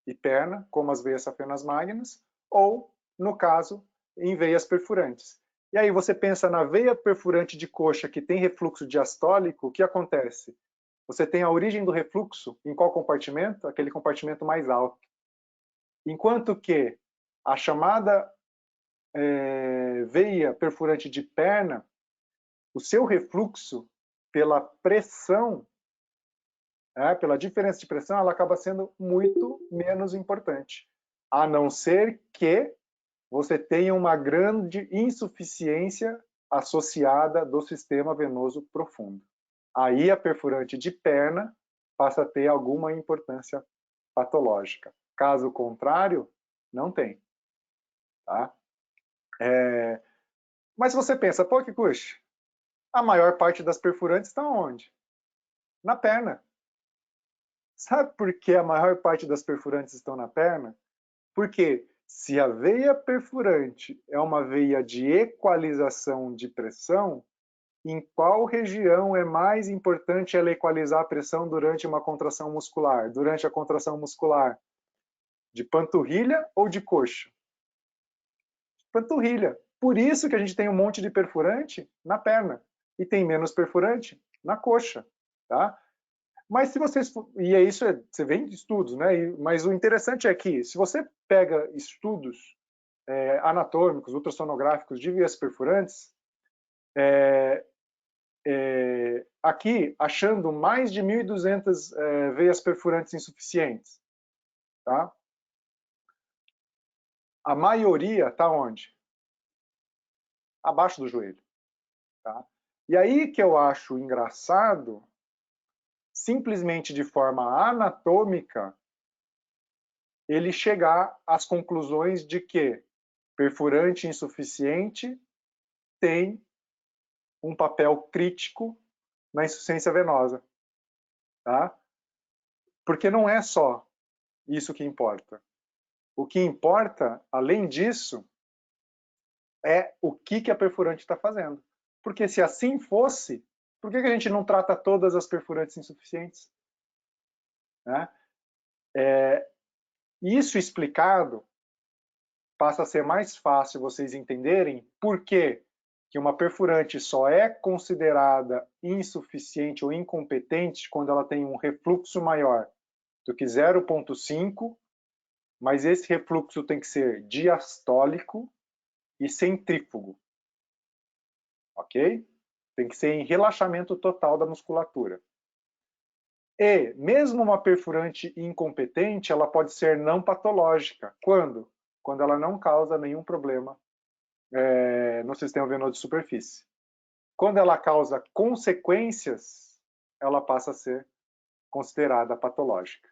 Speaker 2: e perna, como as veias safenas magnas, ou, no caso, em veias perfurantes. E aí você pensa na veia perfurante de coxa que tem refluxo diastólico, o que acontece? Você tem a origem do refluxo em qual compartimento? Aquele compartimento mais alto. Enquanto que a chamada veia perfurante de perna, o seu refluxo, pela pressão, pela diferença de pressão, ela acaba sendo muito menos importante. A não ser que você tenha uma grande insuficiência associada do sistema venoso profundo. Aí a perfurante de perna passa a ter alguma importância patológica. Caso contrário, não tem. Tá? Mas você pensa, pô, Kikuchi, a maior parte das perfurantes está onde? Na perna. Sabe por que a maior parte das perfurantes estão na perna? Porque se a veia perfurante é uma veia de equalização de pressão, em qual região é mais importante ela equalizar a pressão durante uma contração muscular? Durante a contração muscular de panturrilha ou de coxa? Panturrilha. Por isso que a gente tem um monte de perfurante na perna e tem menos perfurante na coxa, tá? Mas se vocês, e é isso, você vê em estudos, né? Mas o interessante é que se você pega estudos anatômicos, ultrassonográficos de veias perfurantes, aqui achando mais de 1.200 veias perfurantes insuficientes. Tá? A maioria está onde? Abaixo do joelho. Tá? E aí que eu acho engraçado, simplesmente de forma anatômica, ele chegar às conclusões de que perfurante insuficiente tem um papel crítico na insuficiência venosa. Tá? Porque não é só isso que importa. O que importa, além disso, é o que a perfurante está fazendo. Porque se assim fosse, por que a gente não trata todas as perfurantes insuficientes? Né? Isso explicado, passa a ser mais fácil vocês entenderem por que uma perfurante só é considerada insuficiente ou incompetente quando ela tem um refluxo maior do que 0,5, mas esse refluxo tem que ser diastólico e centrífugo. Ok? Tem que ser em relaxamento total da musculatura. E, mesmo uma perfurante incompetente, ela pode ser não patológica. Quando? Quando ela não causa nenhum problema no sistema venoso de superfície. Quando ela causa consequências, ela passa a ser considerada patológica.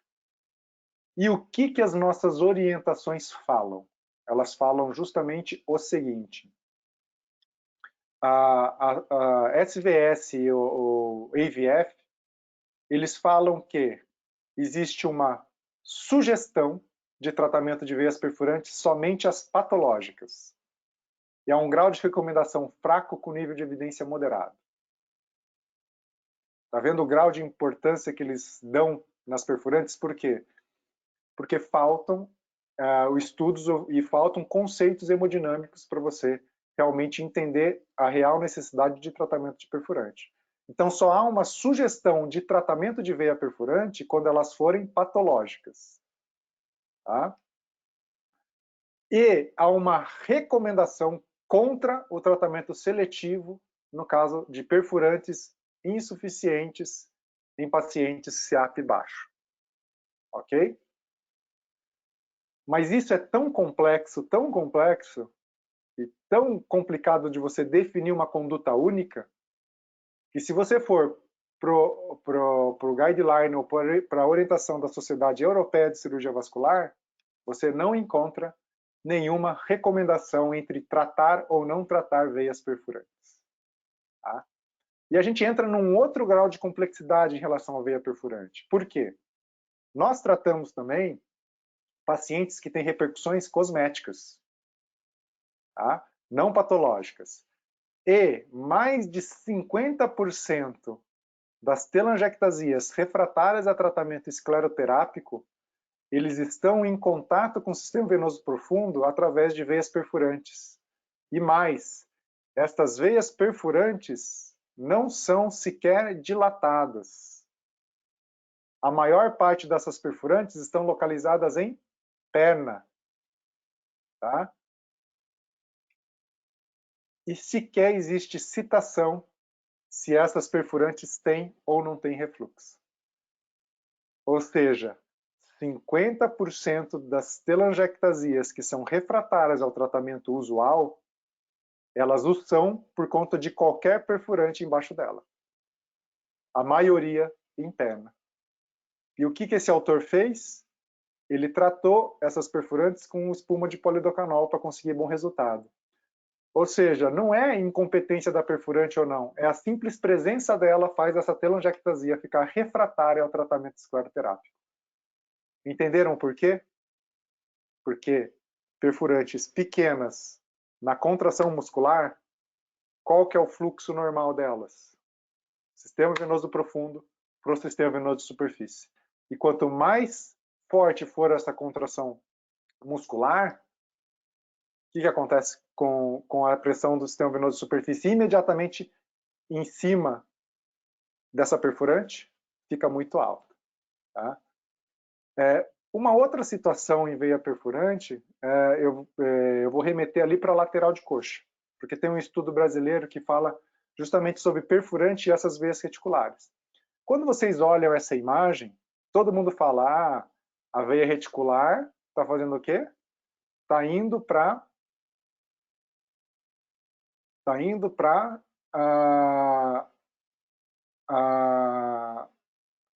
Speaker 2: E o que as nossas orientações falam? Elas falam justamente o seguinte. A SVS e o AVF, eles falam que existe uma sugestão de tratamento de veias perfurantes somente as patológicas. E há um grau de recomendação fraco com nível de evidência moderado. Está vendo o grau de importância que eles dão nas perfurantes? Por quê? Porque faltam estudos e faltam conceitos hemodinâmicos para você realmente entender a real necessidade de tratamento de perfurante. Então, só há uma sugestão de tratamento de veia perfurante quando elas forem patológicas. Tá? E há uma recomendação contra o tratamento seletivo no caso de perfurantes insuficientes em pacientes CEAP baixo. Ok? Mas isso é tão complexo e tão complicado de você definir uma conduta única, que se você for pro guideline ou para a orientação da Sociedade Europeia de Cirurgia Vascular, você não encontra nenhuma recomendação entre tratar ou não tratar veias perfurantes. Tá? E a gente entra num outro grau de complexidade em relação à veia perfurante. Por quê? Nós tratamos também pacientes que têm repercussões cosméticas, tá? Não patológicas. E mais de 50% das telangiectasias refratárias a tratamento escleroterápico, eles estão em contato com o sistema venoso profundo através de veias perfurantes. E mais, estas veias perfurantes não são sequer dilatadas. A maior parte dessas perfurantes estão localizadas em perna. Tá? E sequer existe citação se essas perfurantes têm ou não têm refluxo. Ou seja, 50% das telangiectasias que são refratárias ao tratamento usual, elas o são por conta de qualquer perfurante embaixo dela. A maioria interna. E o que esse autor fez? Ele tratou essas perfurantes com espuma de polidocanol para conseguir bom resultado. Ou seja, não é incompetência da perfurante ou não, é a simples presença dela faz essa telangiectasia ficar refratária ao tratamento escleroterápico. Entenderam por quê? Porque perfurantes pequenas na contração muscular, qual que é o fluxo normal delas? Sistema venoso profundo para o sistema venoso de superfície. E quanto mais forte for essa contração muscular, o que acontece com a pressão do sistema venoso de superfície imediatamente em cima dessa perfurante? Fica muito alta. Tá? Uma outra situação em veia perfurante, eu vou remeter ali para a lateral de coxa, porque tem um estudo brasileiro que fala justamente sobre perfurante e essas veias reticulares. Quando vocês olham essa imagem, todo mundo fala, a veia reticular está fazendo o quê? Está indo para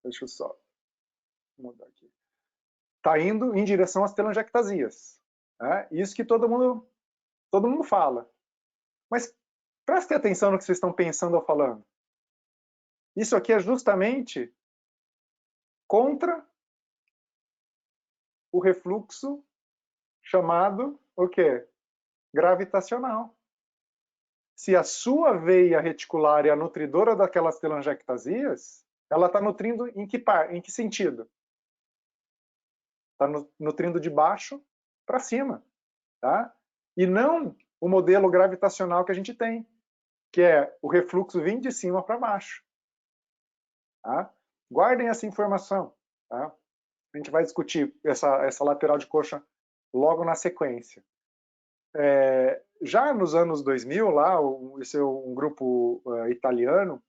Speaker 2: deixa eu só mudar aqui. Está indo em direção às telangiectasias. Né? Isso que todo mundo fala. Mas prestem atenção no que vocês estão pensando ou falando. Isso aqui é justamente contra o refluxo chamado o quê? Gravitacional. Se a sua veia reticular é a nutridora daquelas telangiectasias, ela está nutrindo em que sentido? Está nutrindo de baixo para cima, tá? E não o modelo gravitacional que a gente tem, que é o refluxo vindo de cima para baixo. Tá? Guardem essa informação. Tá? A gente vai discutir essa lateral de coxa logo na sequência. Já nos anos 2000, lá, esse é um grupo italiano,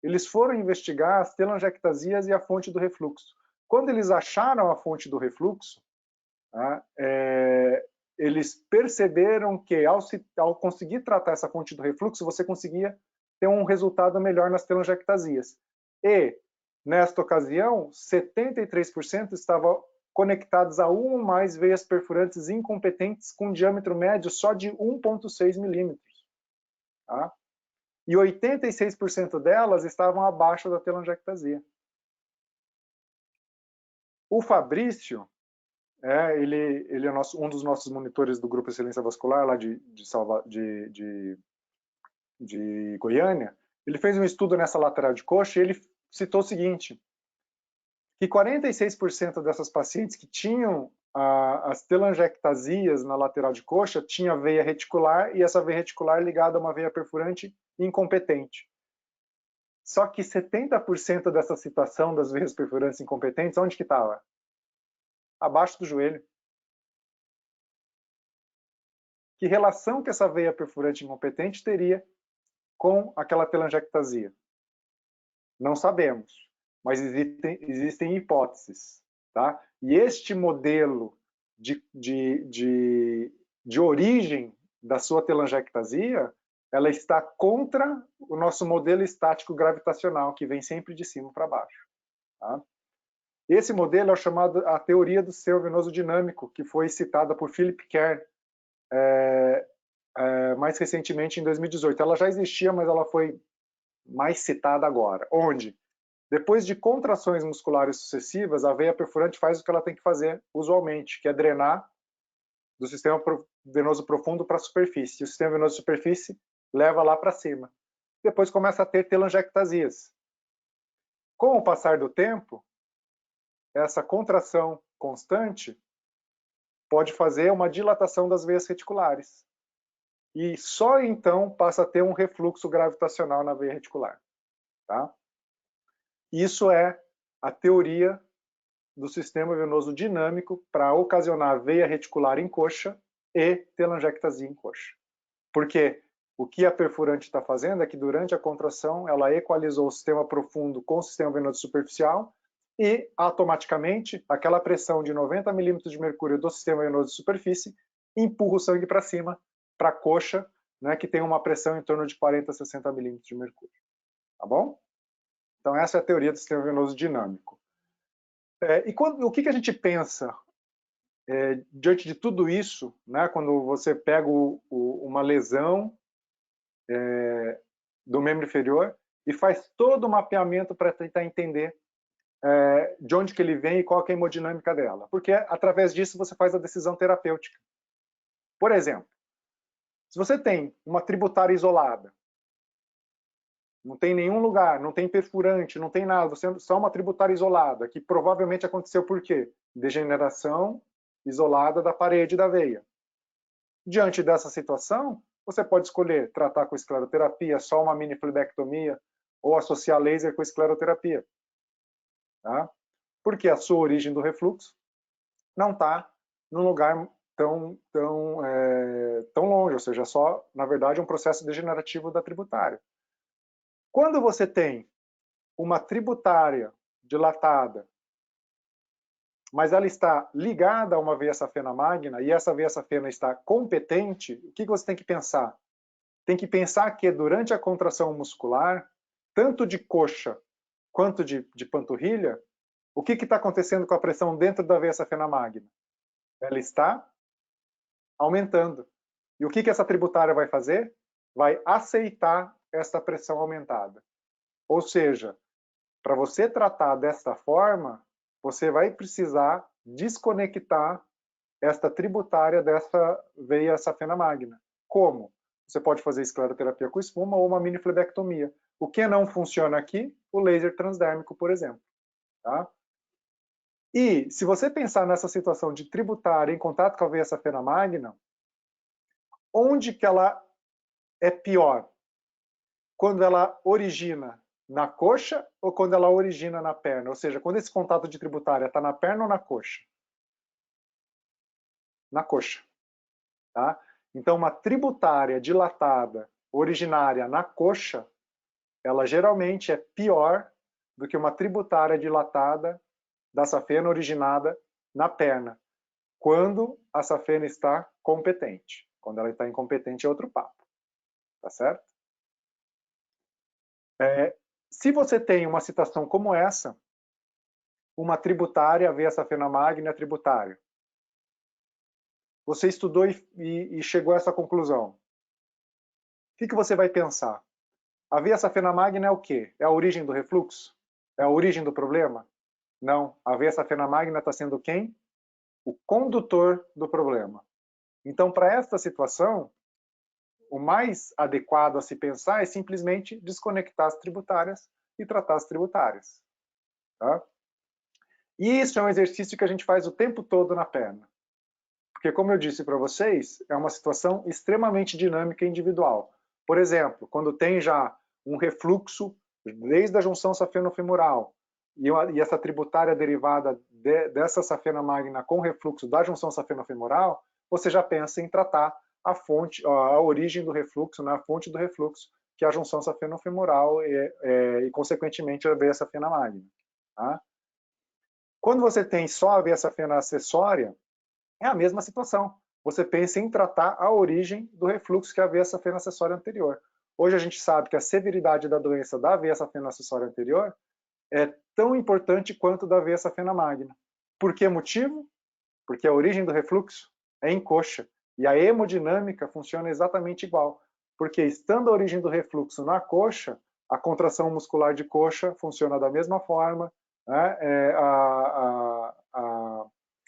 Speaker 2: eles foram investigar as telangiectasias e a fonte do refluxo. Quando eles acharam a fonte do refluxo, tá, eles perceberam que ao conseguir tratar essa fonte do refluxo, você conseguia ter um resultado melhor nas telangiectasias. E, nesta ocasião, 73% estavam conectados a uma ou mais veias perfurantes incompetentes com diâmetro médio só de 1,6 milímetros. Tá? E 86% delas estavam abaixo da telangiectasia. O Fabrício, ele é um dos nossos monitores do Grupo Excelência Vascular, lá de Goiânia. Ele fez um estudo nessa lateral de coxa e ele citou o seguinte, que 46% dessas pacientes que tinham as telangiectasias na lateral de coxa tinha veia reticular e essa veia reticular ligada a uma veia perfurante incompetente. Só que 70% dessa situação das veias perfurantes incompetentes, onde que estava? Abaixo do joelho. Que relação que essa veia perfurante incompetente teria com aquela telangiectasia? Não sabemos, mas existem hipóteses. Tá? E este modelo de origem da sua telangiectasia, ela está contra o nosso modelo estático gravitacional, que vem sempre de cima para baixo. Tá? Esse modelo é chamado a teoria do sistema venoso dinâmico, que foi citada por Philip Kern mais recentemente em 2018. Ela já existia, mas ela foi mais citada agora. Onde, depois de contrações musculares sucessivas, a veia perfurante faz o que ela tem que fazer usualmente, que é drenar do sistema venoso profundo para a superfície. E o sistema venoso de superfície leva lá para cima. Depois começa a ter telangiectasias. Com o passar do tempo, essa contração constante pode fazer uma dilatação das veias reticulares. E só então passa a ter um refluxo gravitacional na veia reticular. Tá? Isso é a teoria do sistema venoso dinâmico para ocasionar veia reticular em coxa e telangiectasia em coxa. Porque o que a perfurante está fazendo é que durante a contração ela equalizou o sistema profundo com o sistema venoso superficial e automaticamente aquela pressão de 90 milímetros de mercúrio do sistema venoso de superfície empurra o sangue para cima, para a coxa, né, que tem uma pressão em torno de 40 a 60 milímetros de mercúrio. Tá bom? Então essa é a teoria do sistema venoso dinâmico. O que a gente pensa diante de tudo isso, né, quando você pega uma lesão do membro inferior e faz todo o mapeamento para tentar entender de onde que ele vem e qual que é a hemodinâmica dela. Porque através disso você faz a decisão terapêutica. Por exemplo, se você tem uma tributária isolada, não tem nenhum lugar, não tem perfurante, não tem nada, você só uma tributária isolada, que provavelmente aconteceu por quê? Degeneração isolada da parede da veia. Diante dessa situação, você pode escolher tratar com escleroterapia, só uma mini flebectomia, ou associar laser com escleroterapia. Tá? Porque a sua origem do refluxo não está num lugar tão longe, ou seja, só, na verdade, um processo degenerativo da tributária. Quando você tem uma tributária dilatada, mas ela está ligada a uma veia safena magna, e essa veia safena está competente, o que você tem que pensar? Tem que pensar que durante a contração muscular, tanto de coxa quanto de panturrilha, o que está acontecendo com a pressão dentro da veia safena magna? Ela está aumentando. E o que essa tributária vai fazer? Vai aceitar essa pressão aumentada. Ou seja, para você tratar desta forma, você vai precisar desconectar esta tributária dessa veia safena magna. Como? Você pode fazer escleroterapia com espuma ou uma mini flebectomia. O que não funciona aqui? O laser transdérmico, por exemplo. Tá? E se você pensar nessa situação de tributária em contato com a veia safena magna, onde que ela é pior? Quando ela origina na coxa ou quando ela origina na perna? Ou seja, quando esse contato de tributária está na perna ou na coxa? Na coxa. Tá? Então, uma tributária dilatada originária na coxa, ela geralmente é pior do que uma tributária dilatada da safena originada na perna, quando a safena está competente. Quando ela está incompetente é outro papo. Tá certo? Se você tem uma situação como essa, uma tributária, a veia safena magna tributária, você estudou e chegou a essa conclusão. O que você vai pensar? A veia safena magna é o quê? É a origem do refluxo? É a origem do problema? Não. A veia safena magna está sendo quem? O condutor do problema. Então, para esta situação, o mais adequado a se pensar é simplesmente desconectar as tributárias e tratar as tributárias. Tá? E isso é um exercício que a gente faz o tempo todo na perna. Porque, como eu disse para vocês, é uma situação extremamente dinâmica e individual. Por exemplo, quando tem já um refluxo desde a junção safeno-femoral e essa tributária derivada dessa safena magna com refluxo da junção safeno-femoral, você já pensa em tratar a fonte, a origem do refluxo, né, a fonte do refluxo, que é a junção safeno-femoral e consequentemente, a veia safena magna. Tá? Quando você tem só a veia safena acessória, é a mesma situação. Você pensa em tratar a origem do refluxo, que é a veia safena acessória anterior. Hoje a gente sabe que a severidade da doença da veia safena acessória anterior é tão importante quanto da veia safena magna. Por que motivo? Porque a origem do refluxo é em coxa. E a hemodinâmica funciona exatamente igual. Porque estando a origem do refluxo na coxa, a contração muscular de coxa funciona da mesma forma, né?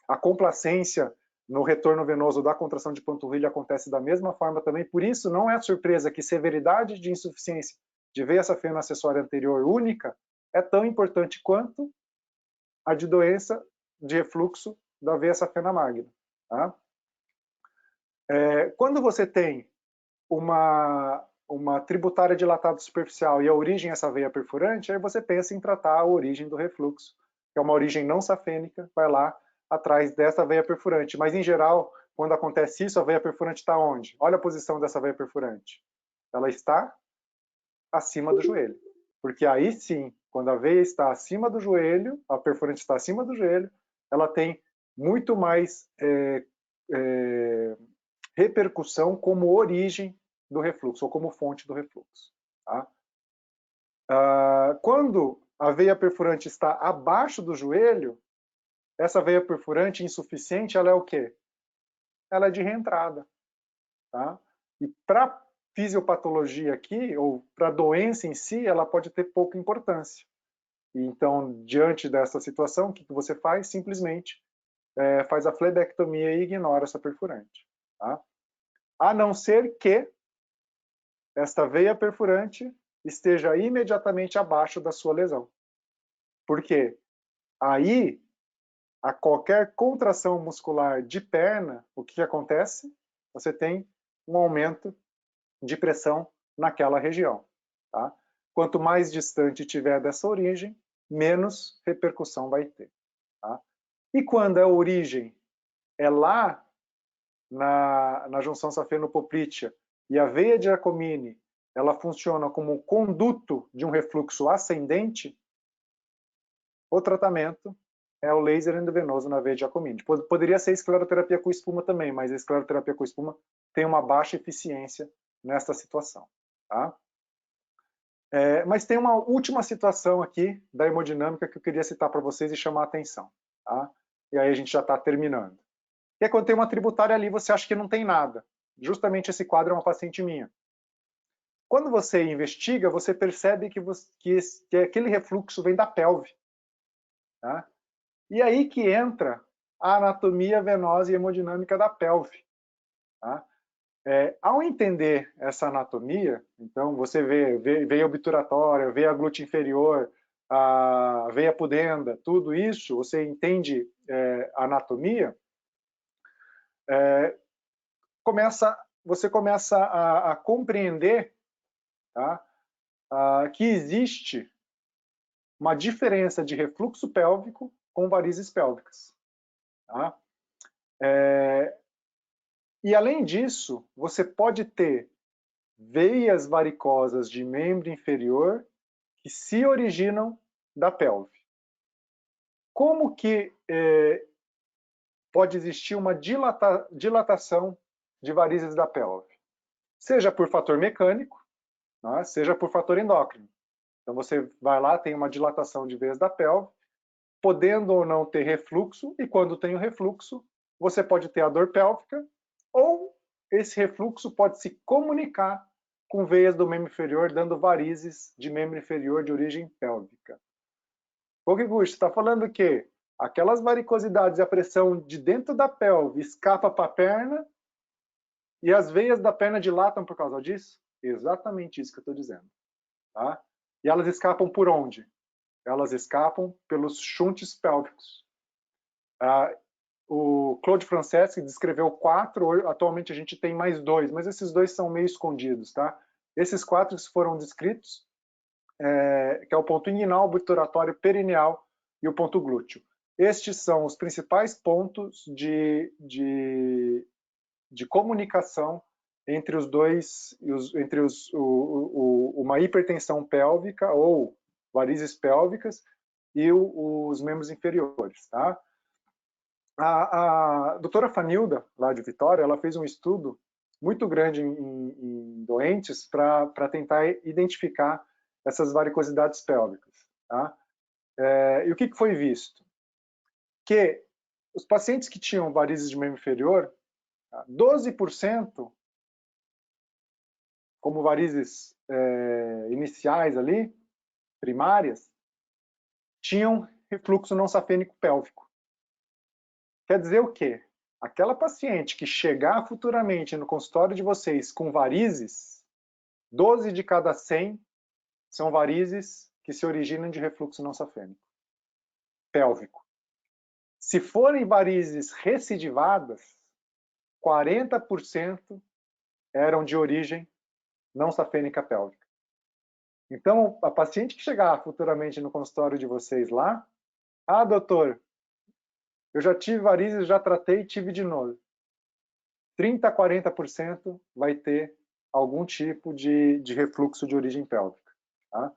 Speaker 2: A complacência no retorno venoso da contração de panturrilha acontece da mesma forma também. Por isso, não é surpresa que severidade de insuficiência de veia safena acessória anterior única é tão importante quanto a de doença de refluxo da veia safena magna. Tá? Quando você tem uma tributária dilatada superficial e a origem é essa veia perfurante, aí você pensa em tratar a origem do refluxo, que é uma origem não safênica, vai lá atrás dessa veia perfurante. Mas, em geral, quando acontece isso, a veia perfurante está onde? Olha a posição dessa veia perfurante. Ela está acima do joelho. Porque aí sim, quando a veia está acima do joelho, a perfurante está acima do joelho, ela tem muito mais repercussão como origem do refluxo, ou como fonte do refluxo. Tá? Quando a veia perfurante está abaixo do joelho, essa veia perfurante insuficiente, ela é o quê? Ela é de reentrada. Tá? E para fisiopatologia aqui, ou para a doença em si, ela pode ter pouca importância. E então, diante dessa situação, o que você faz? Simplesmente faz a flebectomia e ignora essa perfurante. Tá? A não ser que esta veia perfurante esteja imediatamente abaixo da sua lesão. Por quê? Aí, a qualquer contração muscular de perna, o que acontece? Você tem um aumento de pressão naquela região. Tá? Quanto mais distante tiver dessa origem, menos repercussão vai ter. Tá? E quando a origem é lá na junção safeno-poplítea, e a veia de Giacomini, ela funciona como um conduto de um refluxo ascendente, o tratamento é o laser endovenoso na veia de Giacomini. Poderia ser escleroterapia com espuma também, mas a escleroterapia com espuma tem uma baixa eficiência nesta situação. Tá? Mas tem uma última situação aqui da hemodinâmica que eu queria citar para vocês e chamar a atenção. Tá? E aí a gente já está terminando. E é quando tem uma tributária ali, você acha que não tem nada. Justamente esse quadro é uma paciente minha. Quando você investiga, você percebe que aquele refluxo vem da pelve. Tá? E aí que entra a anatomia venosa e hemodinâmica da pelve. Tá? Ao entender essa anatomia, então você vê veia obturatória, veia glútea inferior, a veia pudenda, tudo isso, você entende a anatomia, você começa a compreender, tá, que existe uma diferença de refluxo pélvico com varizes pélvicas. Tá? E além disso, você pode ter veias varicosas de membro inferior que se originam da pelve. Como que pode existir uma dilatação de varizes da pelve? Seja por fator mecânico, né, seja por fator endócrino. Então você vai lá, tem uma dilatação de veias da pelve, podendo ou não ter refluxo, e quando tem o refluxo, você pode ter a dor pélvica, ou esse refluxo pode se comunicar com veias do membro inferior, dando varizes de membro inferior de origem pélvica. Gusto, está falando que aquelas varicosidades e a pressão de dentro da pelve escapa para a perna e as veias da perna dilatam por causa disso? Exatamente isso que eu estou dizendo. Tá? E elas escapam por onde? Elas escapam pelos shunts pélvicos. O Claude Franceschi descreveu 4, atualmente a gente tem mais 2, mas esses 2 são meio escondidos. Tá? Esses 4 foram descritos, que é o ponto inguinal, obturatório, perineal e o ponto glúteo. Estes são os principais pontos de comunicação entre os dois, entre uma hipertensão pélvica ou varizes pélvicas e os membros inferiores. Tá? A doutora Fanilda, lá de Vitória, ela fez um estudo muito grande em doentes para tentar identificar essas varicosidades pélvicas. Tá? E o que foi visto? Que os pacientes que tinham varizes de membro inferior, 12%, como varizes iniciais ali, primárias, tinham refluxo não safênico pélvico. Quer dizer o quê? Aquela paciente que chegar futuramente no consultório de vocês com varizes, 12 de cada 100 são varizes que se originam de refluxo não safênico pélvico. Se forem varizes recidivadas, 40% eram de origem não safênica pélvica. Então, a paciente que chegar futuramente no consultório de vocês lá, doutor, eu já tive varizes, já tratei e tive de novo. 30% a 40% vai ter algum tipo de refluxo de origem pélvica. Tá?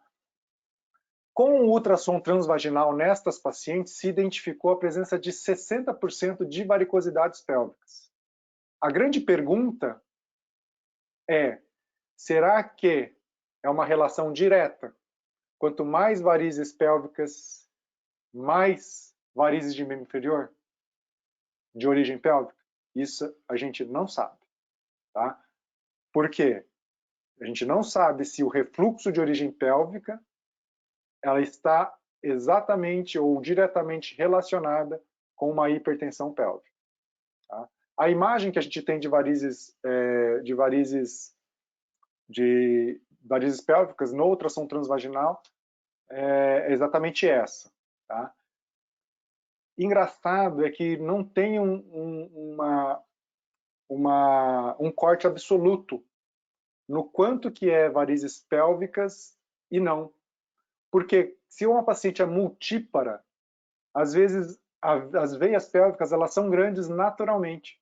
Speaker 2: Com o ultrassom transvaginal nestas pacientes, se identificou a presença de 60% de varicosidades pélvicas. A grande pergunta é, será que é uma relação direta? Quanto mais varizes pélvicas, mais varizes de membro inferior de origem pélvica? Isso a gente não sabe. Tá? Por quê? A gente não sabe se o refluxo de origem pélvica ela está exatamente ou diretamente relacionada com uma hipertensão pélvica. Tá? A imagem que a gente tem de varizes pélvicas no ultrassom transvaginal é exatamente essa. Tá? Engraçado é que não tem um corte absoluto no quanto que é varizes pélvicas e não. Porque se uma paciente é multípara, às vezes as veias pélvicas, elas são grandes naturalmente,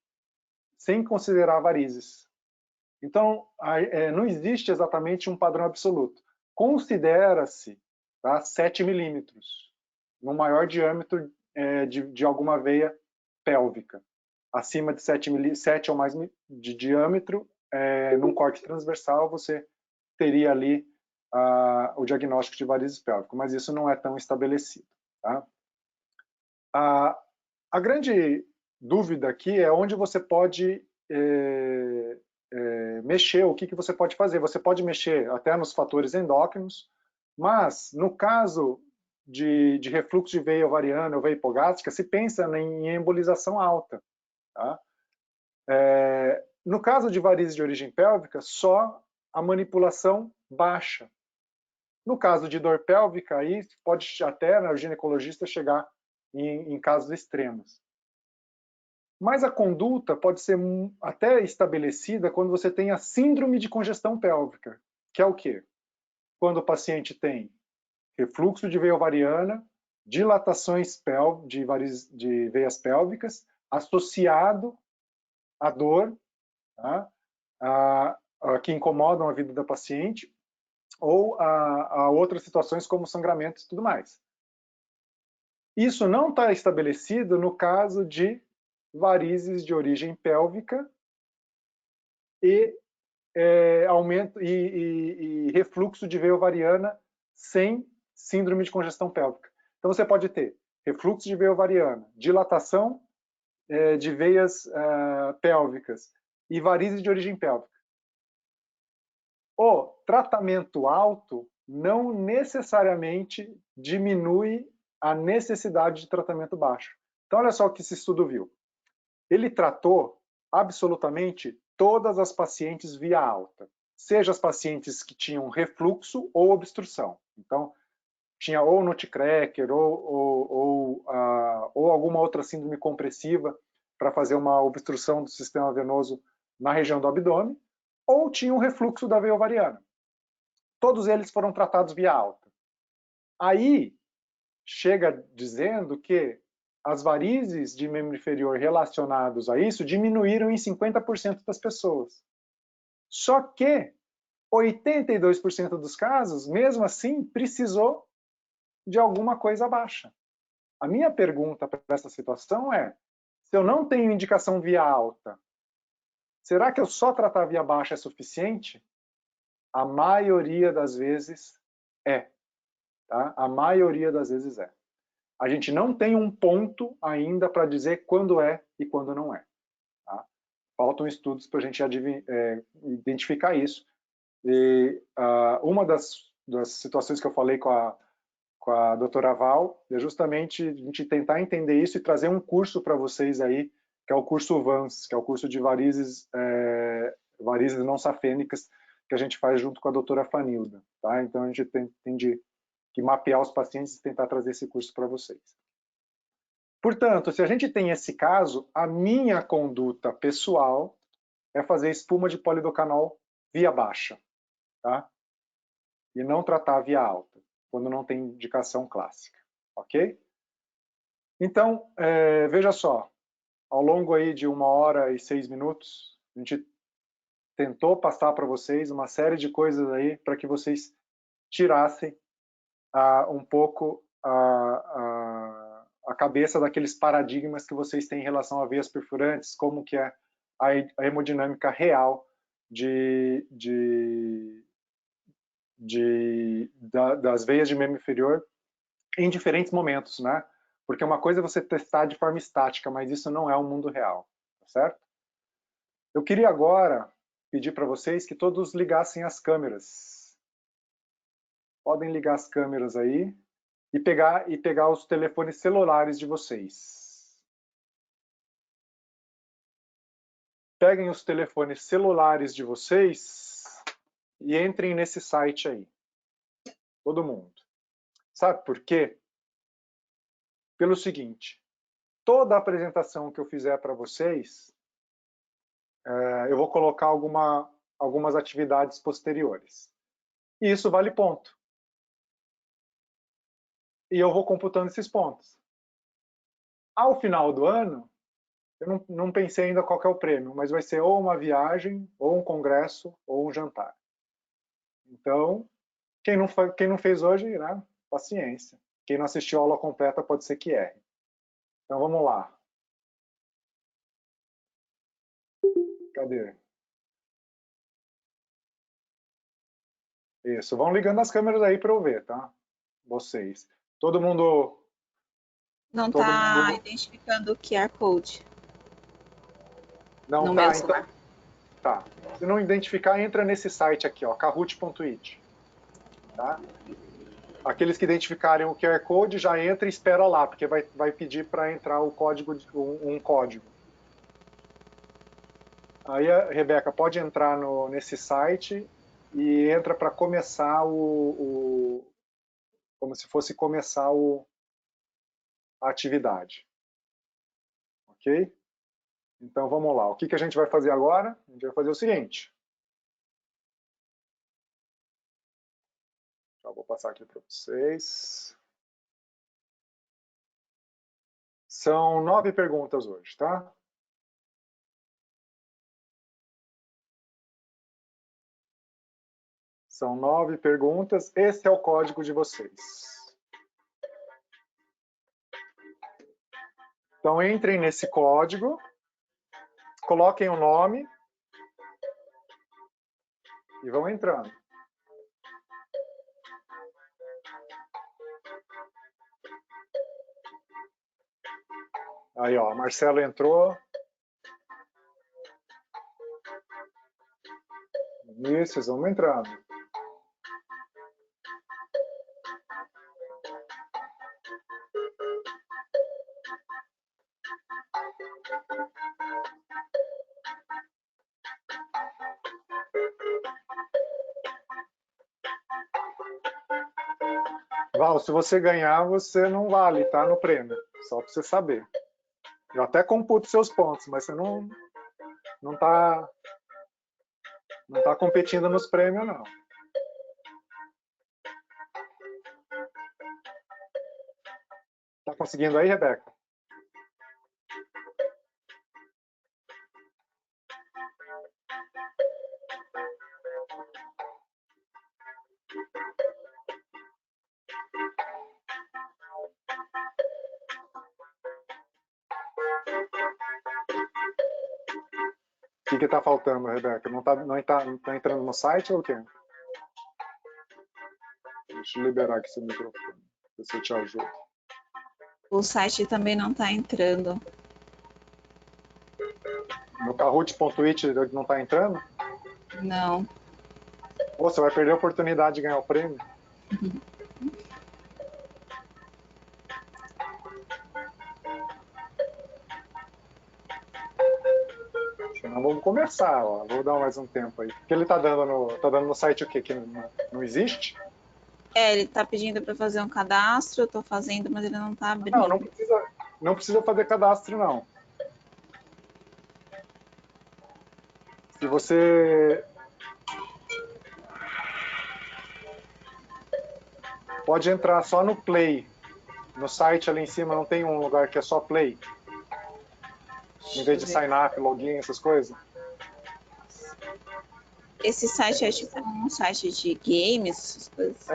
Speaker 2: sem considerar varizes. Então, não existe exatamente um padrão absoluto. Considera-se, tá, 7 milímetros, no maior diâmetro de alguma veia pélvica. Acima de 7 ou mais de diâmetro, num corte transversal, você teria ali o diagnóstico de varizes pélvicas, mas isso não é tão estabelecido. Tá? A grande dúvida aqui é onde você pode mexer, o que você pode fazer. Você pode mexer até nos fatores endócrinos, mas no caso de refluxo de veia ovariana ou veia hipogástrica, se pensa em embolização alta. Tá? No caso de varizes de origem pélvica, só a manipulação baixa. No caso de dor pélvica, aí pode até o ginecologista chegar em casos extremos. Mas a conduta pode ser até estabelecida quando você tem a síndrome de congestão pélvica, que é o quê? Quando o paciente tem refluxo de veia ovariana, dilatações de veias pélvicas, associado à dor, tá? Que incomodam a vida da paciente, ou a outras situações como sangramentos e tudo mais. Isso não está estabelecido no caso de varizes de origem pélvica e aumento e refluxo de veia ovariana sem síndrome de congestão pélvica. Então você pode ter refluxo de veia ovariana, dilatação de veias pélvicas e varizes de origem pélvica. O tratamento alto não necessariamente diminui a necessidade de tratamento baixo. Então olha só o que esse estudo viu. Ele tratou absolutamente todas as pacientes via alta, seja as pacientes que tinham refluxo ou obstrução. Então, tinha ou nutcracker ou alguma outra síndrome compressiva para fazer uma obstrução do sistema venoso na região do abdômen, ou tinha um refluxo da veia ovariana. Todos eles foram tratados via alta. Aí, chega dizendo que as varizes de membro inferior relacionados a isso diminuíram em 50% das pessoas. Só que 82% dos casos, mesmo assim, precisou de alguma coisa baixa. A minha pergunta para essa situação é, se eu não tenho indicação via alta, será que eu só tratar via baixa é suficiente? A maioria das vezes é. Tá? A maioria das vezes é. A gente não tem um ponto ainda para dizer quando é e quando não é. Tá? Faltam estudos para a gente identificar isso. E uma das situações que eu falei com a doutora Val é justamente a gente tentar entender isso e trazer um curso para vocês aí, que é o curso VANS, que é o curso de varizes não safênicas, que a gente faz junto com a doutora Fanilda. Tá? Então a gente tem que mapear os pacientes e tentar trazer esse curso para vocês. Portanto, se a gente tem esse caso, a minha conduta pessoal é fazer espuma de polidocanol via baixa, tá? E não tratar via alta, quando não tem indicação clássica, ok? Então, veja só, ao longo aí de 1h06, a gente tentou passar para vocês uma série de coisas aí para que vocês tirassem um pouco a cabeça daqueles paradigmas que vocês têm em relação a veias perfurantes, como que é a hemodinâmica real das veias de membro inferior em diferentes momentos, né? Porque uma coisa é você testar de forma estática, mas isso não é o mundo real, tá certo? Eu queria agora pedir para vocês que todos ligassem as câmeras. Podem ligar as câmeras aí e pegar os telefones celulares de vocês. Peguem os telefones celulares de vocês e entrem nesse site aí. Todo mundo. Sabe por quê? Pelo seguinte, toda a apresentação que eu fizer para vocês, eu vou colocar algumas atividades posteriores. E isso vale ponto. E eu vou computando esses pontos. Ao final do ano, eu não pensei ainda qual que é o prêmio, mas vai ser ou uma viagem, ou um congresso, ou um jantar. Então, quem não fez hoje, né, paciência. Quem não assistiu a aula completa pode ser que erre. Então, vamos lá. Cadê? Isso, vão ligando as câmeras aí para eu ver, tá? Vocês. Todo mundo...
Speaker 3: Não
Speaker 2: Todo
Speaker 3: tá
Speaker 2: mundo...
Speaker 3: identificando o QR Code
Speaker 2: Não,
Speaker 3: no
Speaker 2: tá,
Speaker 3: meu
Speaker 2: então...
Speaker 3: celular.
Speaker 2: Tá. Se não identificar, entra nesse site aqui, ó, kahoot.it. Tá? Aqueles que identificarem o QR Code já entra e espera lá, porque vai pedir para entrar o código, um código. Aí, a Rebeca, pode entrar nesse site e entra para começar como se fosse começar a atividade. Ok? Então vamos lá. O que a gente vai fazer agora? A gente vai fazer o seguinte. Já vou passar aqui para vocês. São 9 perguntas hoje, tá? São 9 perguntas. Esse é o código de vocês. Então entrem nesse código, coloquem o nome e vão entrando. Aí, ó, Marcelo entrou. Isso, vamos entrando. Val, se você ganhar, você não vale, tá? No prêmio. Só para você saber. Eu até computo seus pontos, mas você não tá competindo nos prêmios, não. Tá conseguindo aí, Rebeca? O que está faltando, Rebeca? Não tá entrando no site ou o quê? Deixa eu liberar aqui seu microfone, ver se eu te ajudo.
Speaker 3: O site também não tá entrando.
Speaker 2: No kahoot.it não está entrando?
Speaker 3: Não.
Speaker 2: Pô, você vai perder a oportunidade de ganhar o prêmio. Senão vamos começar, ó. Vou dar mais um tempo aí. Porque ele tá dando no site o quê? Que não existe?
Speaker 3: Ele tá pedindo para fazer um cadastro, eu tô fazendo, mas ele não tá abrindo.
Speaker 2: Não precisa fazer cadastro, não. Se você... Pode entrar só no Play. No site ali em cima não tem um lugar que é só Play? Em vez de sign up, login, essas coisas?
Speaker 3: Esse site é tipo um site de games, essas coisas?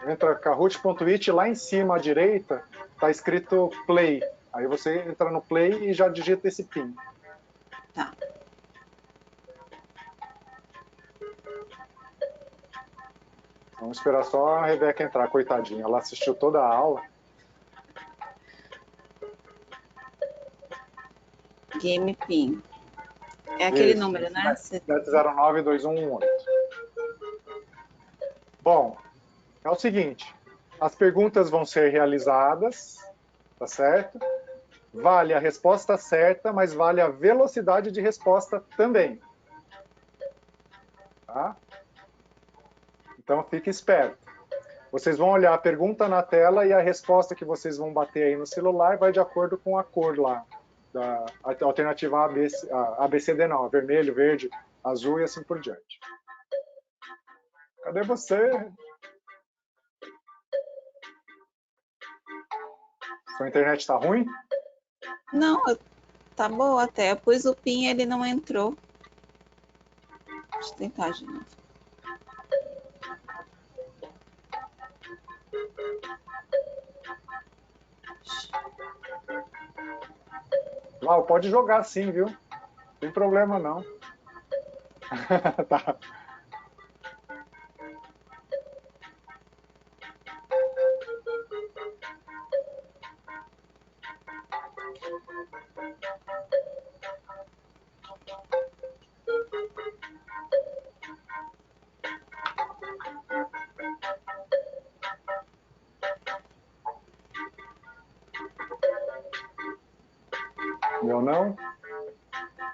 Speaker 2: Entra kahoot.it, lá em cima à direita tá escrito Play. Aí você entra no Play e já digita esse PIN.
Speaker 3: Tá.
Speaker 2: Vamos esperar só a Rebeca entrar, coitadinha. Ela assistiu toda a aula.
Speaker 3: Game PIN. É aquele
Speaker 2: Isso,
Speaker 3: número, né?
Speaker 2: 7092118. Bom, é o seguinte. As perguntas vão ser realizadas, tá certo? Vale a resposta certa, mas vale a velocidade de resposta também. Tá? Então fique esperto. Vocês vão olhar a pergunta na tela e a resposta que vocês vão bater aí no celular vai de acordo com a cor lá, da alternativa ABCD não, vermelho, verde, azul e assim por diante. Cadê você? Sua internet tá ruim?
Speaker 3: Não, tá boa até. Eu pus o PIN e ele não entrou. Deixa eu tentar de novo.
Speaker 2: Lau, pode jogar sim, viu? Não tem problema não. Tá. Meu não?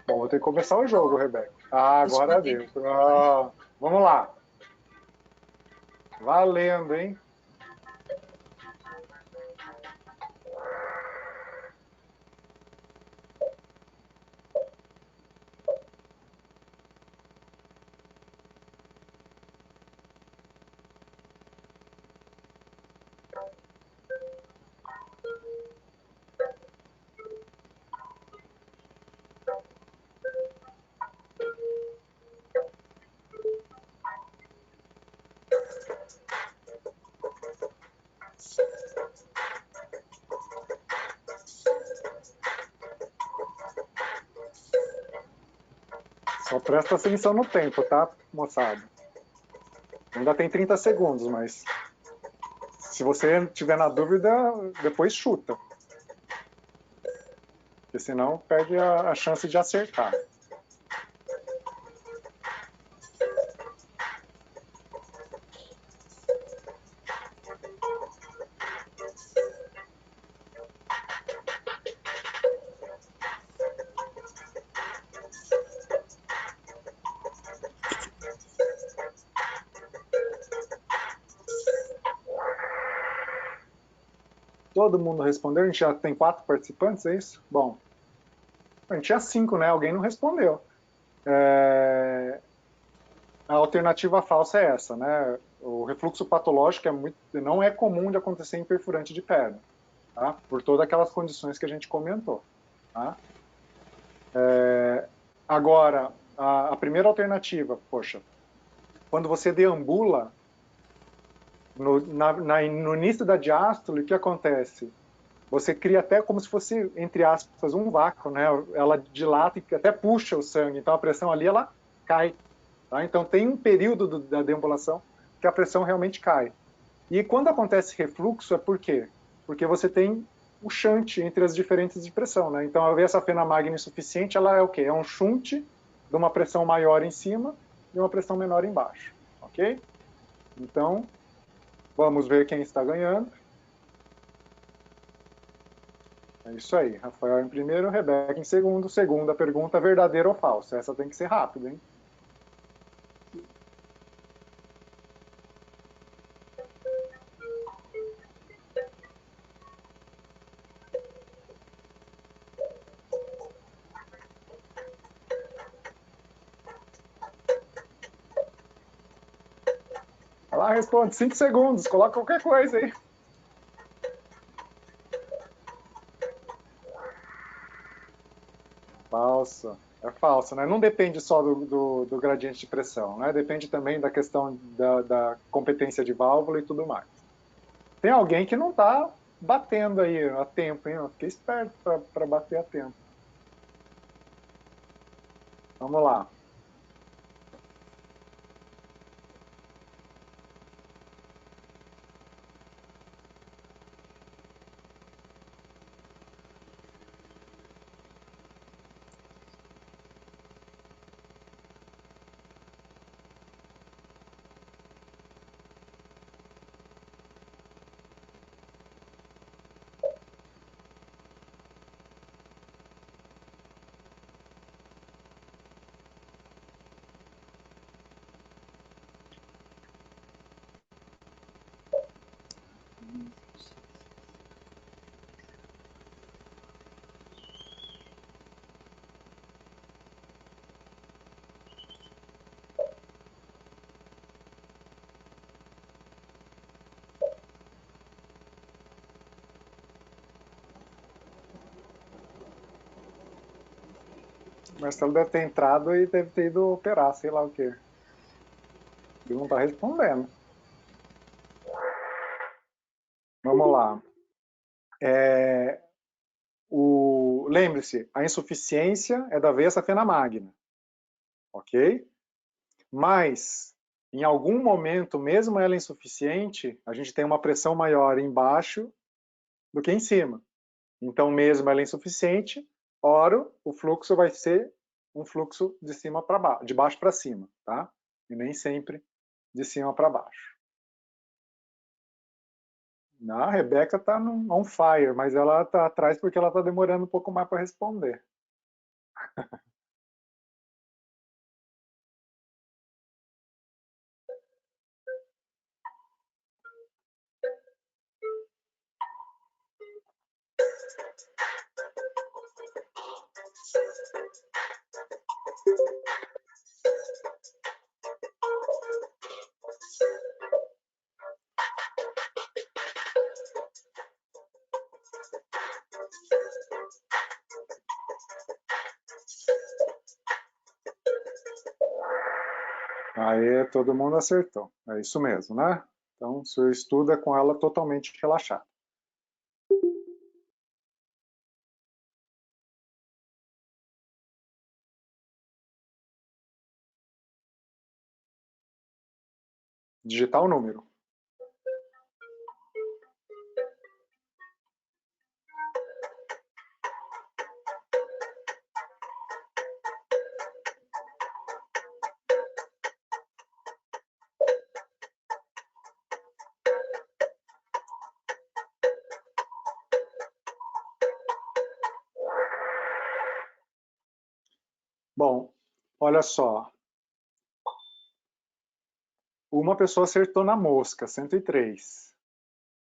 Speaker 2: Bom, vou ter que começar o jogo, Rebeca. Ah, agora deu. Ah, vamos lá. Valendo, hein? Só presta atenção no tempo, tá, moçada? Ainda tem 30 segundos, mas se você tiver na dúvida, depois chuta. Porque senão perde a chance de acertar. Todo mundo respondeu? A gente já tem 4 participantes, é isso? Bom, a gente tinha 5, né? Alguém não respondeu. A alternativa falsa é essa, né? O refluxo patológico não é comum de acontecer em perfurante de perna, tá? Por todas aquelas condições que a gente comentou. Tá? Agora, a primeira alternativa, poxa, quando você deambula no início da diástole, o que acontece? Você cria até como se fosse, entre aspas, um vácuo, né? Ela dilata e até puxa o sangue, então a pressão ali ela cai. Tá? Então tem um período da deambulação que a pressão realmente cai. E quando acontece refluxo é por quê? Porque você tem o shunt entre as diferentes de pressão, né? Então, ao ver essa fena magna insuficiente, ela é o quê? É um shunt de uma pressão maior em cima e uma pressão menor embaixo, ok? Então, vamos ver quem está ganhando. É isso aí, Rafael em primeiro, Rebeca em segundo. Segunda pergunta, verdadeiro ou falso? Essa tem que ser rápida, hein? Vai lá, responde, 5 segundos, coloca qualquer coisa aí. Falso. É falso, né? Não depende só do gradiente de pressão, né? Depende também da questão da competência de válvula e tudo mais. Tem alguém que não está batendo aí a tempo, hein? Fiquei esperto para bater a tempo. Vamos lá. O Marcelo deve ter entrado e deve ter ido operar, sei lá o quê. Ele não está respondendo. Vamos lá. Lembre-se, a insuficiência é da veia safena magna, ok? Mas, em algum momento, mesmo ela insuficiente, a gente tem uma pressão maior embaixo do que em cima. Então, mesmo ela insuficiente, ora, o fluxo vai ser um fluxo de cima para baixo, de baixo para cima, tá? E nem sempre de cima para baixo. A Rebeca está on fire, mas ela está atrás porque ela está demorando um pouco mais para responder. Aí todo mundo acertou. É isso mesmo, né? Então, o senhor estuda com ela totalmente relaxada. Digitar o número. Bom, olha só. Uma pessoa acertou na mosca, 103.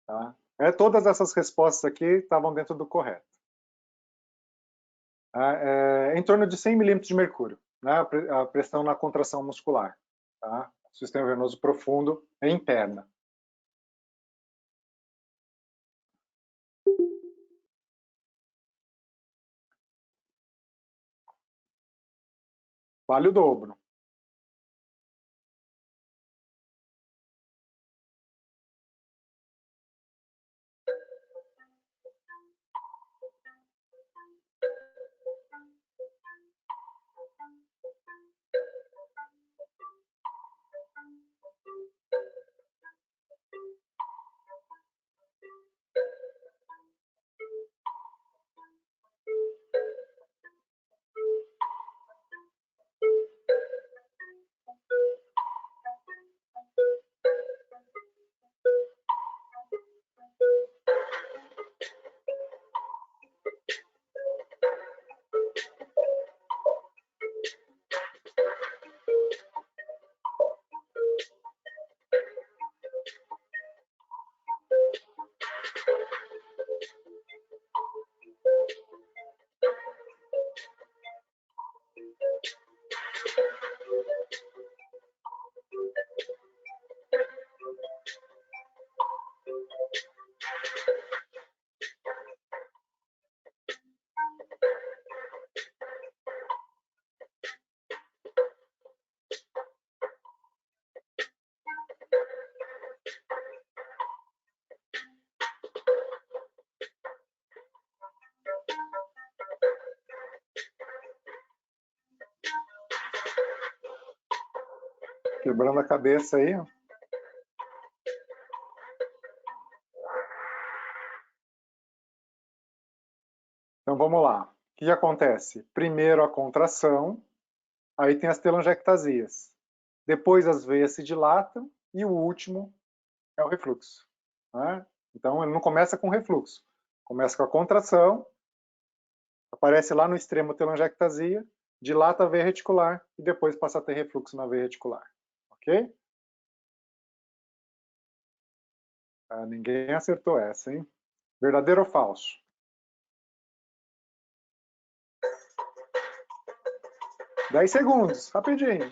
Speaker 2: Tá? Todas essas respostas aqui estavam dentro do correto. Em torno de 100 milímetros de mercúrio, né? A pressão na contração muscular. Tá? O sistema venoso profundo é interna. Vale o dobro. Quebrando a cabeça aí. Então vamos lá. O que acontece? Primeiro a contração, aí tem as telangiectasias. Depois as veias se dilatam e o último é o refluxo. Né? Então ele não começa com refluxo. Começa com a contração, aparece lá no extremo telangiectasia, dilata a veia reticular e depois passa a ter refluxo na veia reticular. Ok? Ninguém acertou essa, hein? Verdadeiro ou falso? Dez segundos, rapidinho.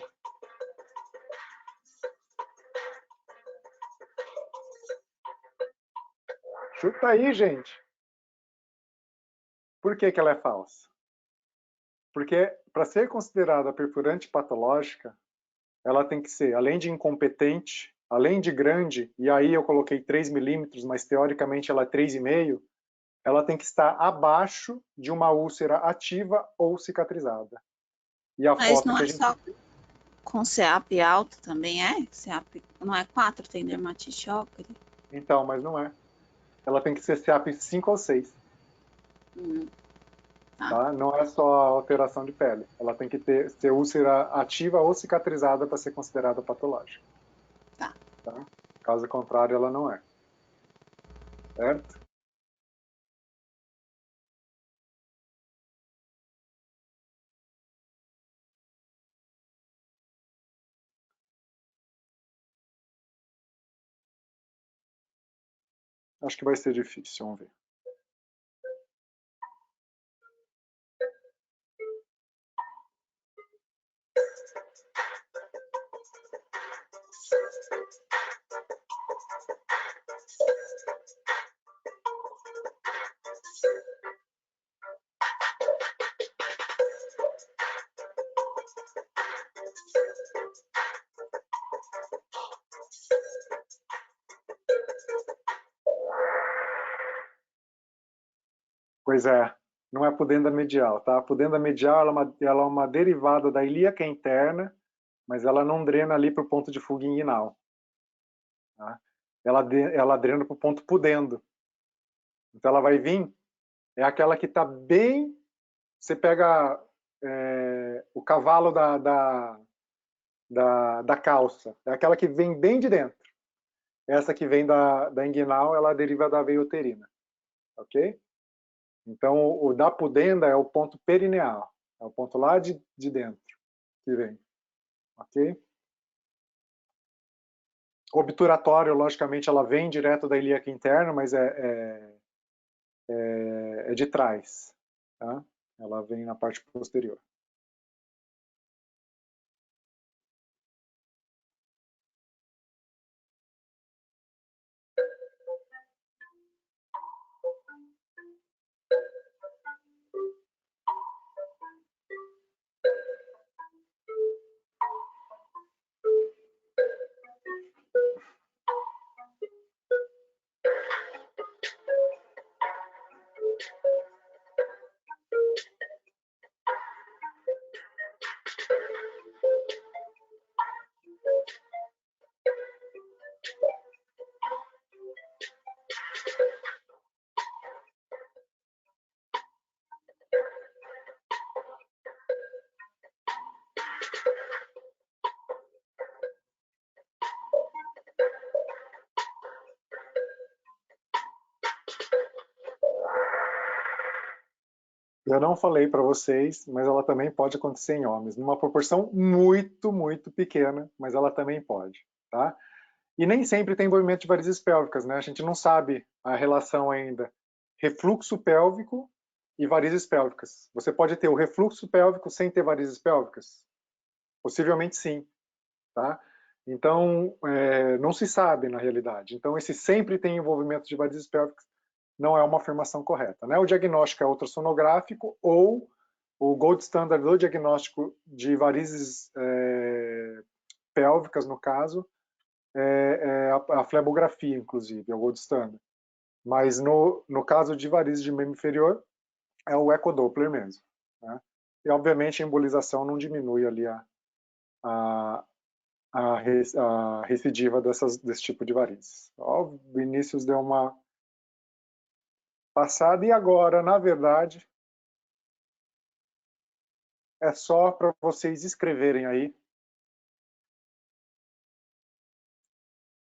Speaker 2: Chuta aí, gente. Por que ela é falsa? Porque para ser considerada perfurante patológica, ela tem que ser, além de incompetente, além de grande, e aí eu coloquei 3 milímetros, mas teoricamente ela é 3,5, ela tem que estar abaixo de uma úlcera ativa ou cicatrizada. E a
Speaker 3: Mas
Speaker 2: foto
Speaker 3: não
Speaker 2: que a
Speaker 3: é
Speaker 2: gente...
Speaker 3: só com CEAP alto também é? CEAP não é 4, tem dermatite ocre?
Speaker 2: Então, mas não é. Ela tem que ser CEAP 5 ou 6. Tá? Não é só alteração de pele. Ela tem que ser úlcera ativa ou cicatrizada para ser considerada patológica.
Speaker 3: Tá.
Speaker 2: Tá? Caso contrário, ela não é. Certo? Acho que vai ser difícil, vamos ver. Pois é, não é pudenda medial, tá? A pudenda medial ela é uma derivada da ilíaca interna, mas ela não drena ali para o ponto de fuga inguinal. Tá? Ela drena para o ponto pudendo. Então ela vai vir, é aquela que está bem... Você pega o cavalo da calça, é aquela que vem bem de dentro. Essa que vem da inguinal, ela deriva da veia uterina. Ok? Então, o da pudenda é o ponto perineal, é o ponto lá de dentro que vem, ok? O obturatório, logicamente, ela vem direto da ilíaca interna, mas é de trás, tá? Ela vem na parte posterior. Eu não falei para vocês, mas ela também pode acontecer em homens, numa proporção muito, muito pequena, mas ela também pode, tá? E nem sempre tem envolvimento de varizes pélvicas, né? A gente não sabe a relação ainda refluxo pélvico e varizes pélvicas. Você pode ter o refluxo pélvico sem ter varizes pélvicas? Possivelmente sim, tá? Então, não se sabe na realidade. Então, esse sempre tem envolvimento de varizes pélvicas não é uma afirmação correta, né? O diagnóstico é ultrassonográfico ou o gold standard do diagnóstico de varizes pélvicas, no caso, é a flebografia, inclusive, é o gold standard. Mas no caso de varizes de membro inferior, é o ecodoppler mesmo. Né? E, obviamente, a embolização não diminui ali a recidiva desse tipo de varizes. Ó, o Vinícius deu uma passada e agora, na verdade, é só para vocês escreverem aí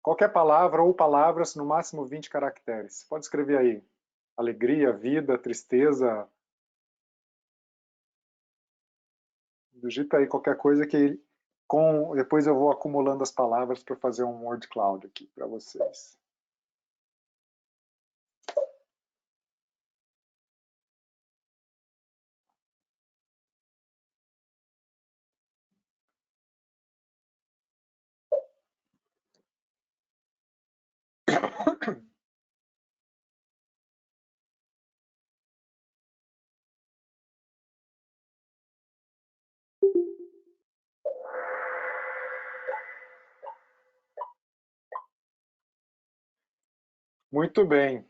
Speaker 2: qualquer palavra ou palavras, no máximo 20 caracteres. Pode escrever aí alegria, vida, tristeza. Digita aí qualquer coisa que depois eu vou acumulando as palavras para fazer um word cloud aqui para vocês. Muito bem.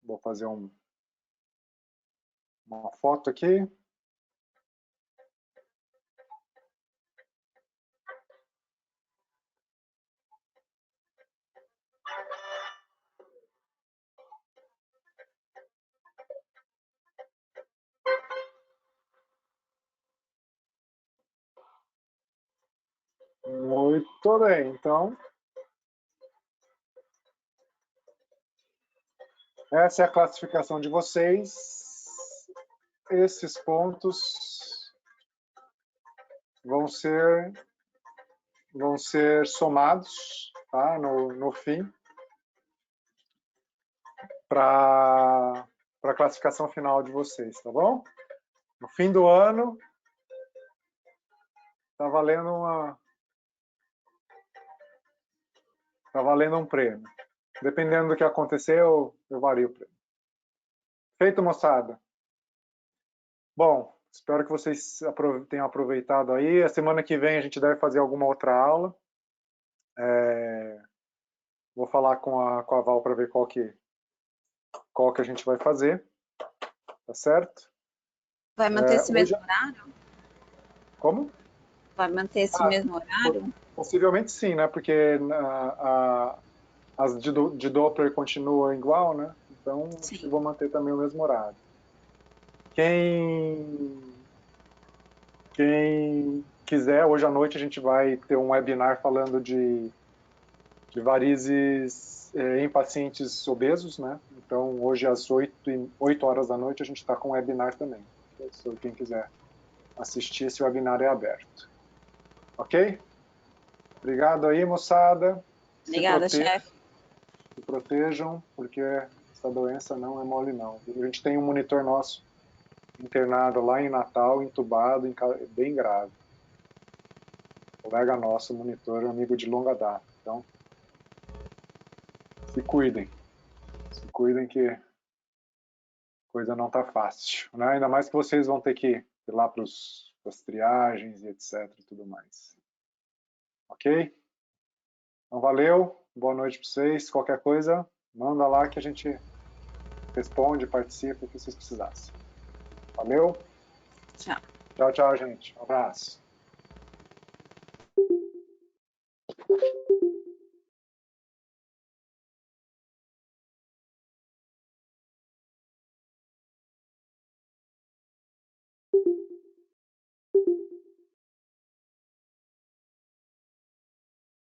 Speaker 2: Vou fazer uma foto aqui. Muito bem, então essa é a classificação de vocês. Esses pontos vão ser somados, tá? No fim, para a classificação final de vocês, tá bom? No fim do ano, tá valendo um prêmio. Dependendo do que acontecer, eu vario o prêmio. Feito, moçada? Bom, espero que vocês tenham aproveitado aí. A semana que vem a gente deve fazer alguma outra aula. Vou falar com a Val para ver qual que a gente vai fazer. Tá certo?
Speaker 3: Vai manter esse mesmo horário?
Speaker 2: Como?
Speaker 3: Vai manter esse mesmo horário?
Speaker 2: Possivelmente sim, né? Porque as de Doppler continuam igual, né? Então, acho que vou manter também o mesmo horário. Quem quiser, hoje à noite a gente vai ter um webinar falando de varizes em pacientes obesos, né? Então, hoje às 8 horas da noite a gente está com um webinar também. Então, quem quiser assistir, esse webinar é aberto. Ok? Obrigado aí, moçada.
Speaker 3: Obrigada, chefe.
Speaker 2: Se protejam, porque essa doença não é mole, não. A gente tem um monitor nosso internado lá em Natal, entubado, bem grave. Colega nosso, monitor, amigo de longa data. Então, se cuidem. Se cuidem que a coisa não tá fácil, né? Ainda mais que vocês vão ter que ir lá para as triagens e etc e tudo mais. Ok? Então, valeu. Boa noite para vocês. Qualquer coisa, manda lá que a gente responde, participa, o que vocês precisassem. Valeu?
Speaker 3: Tchau.
Speaker 2: Tchau, tchau, gente. Um abraço.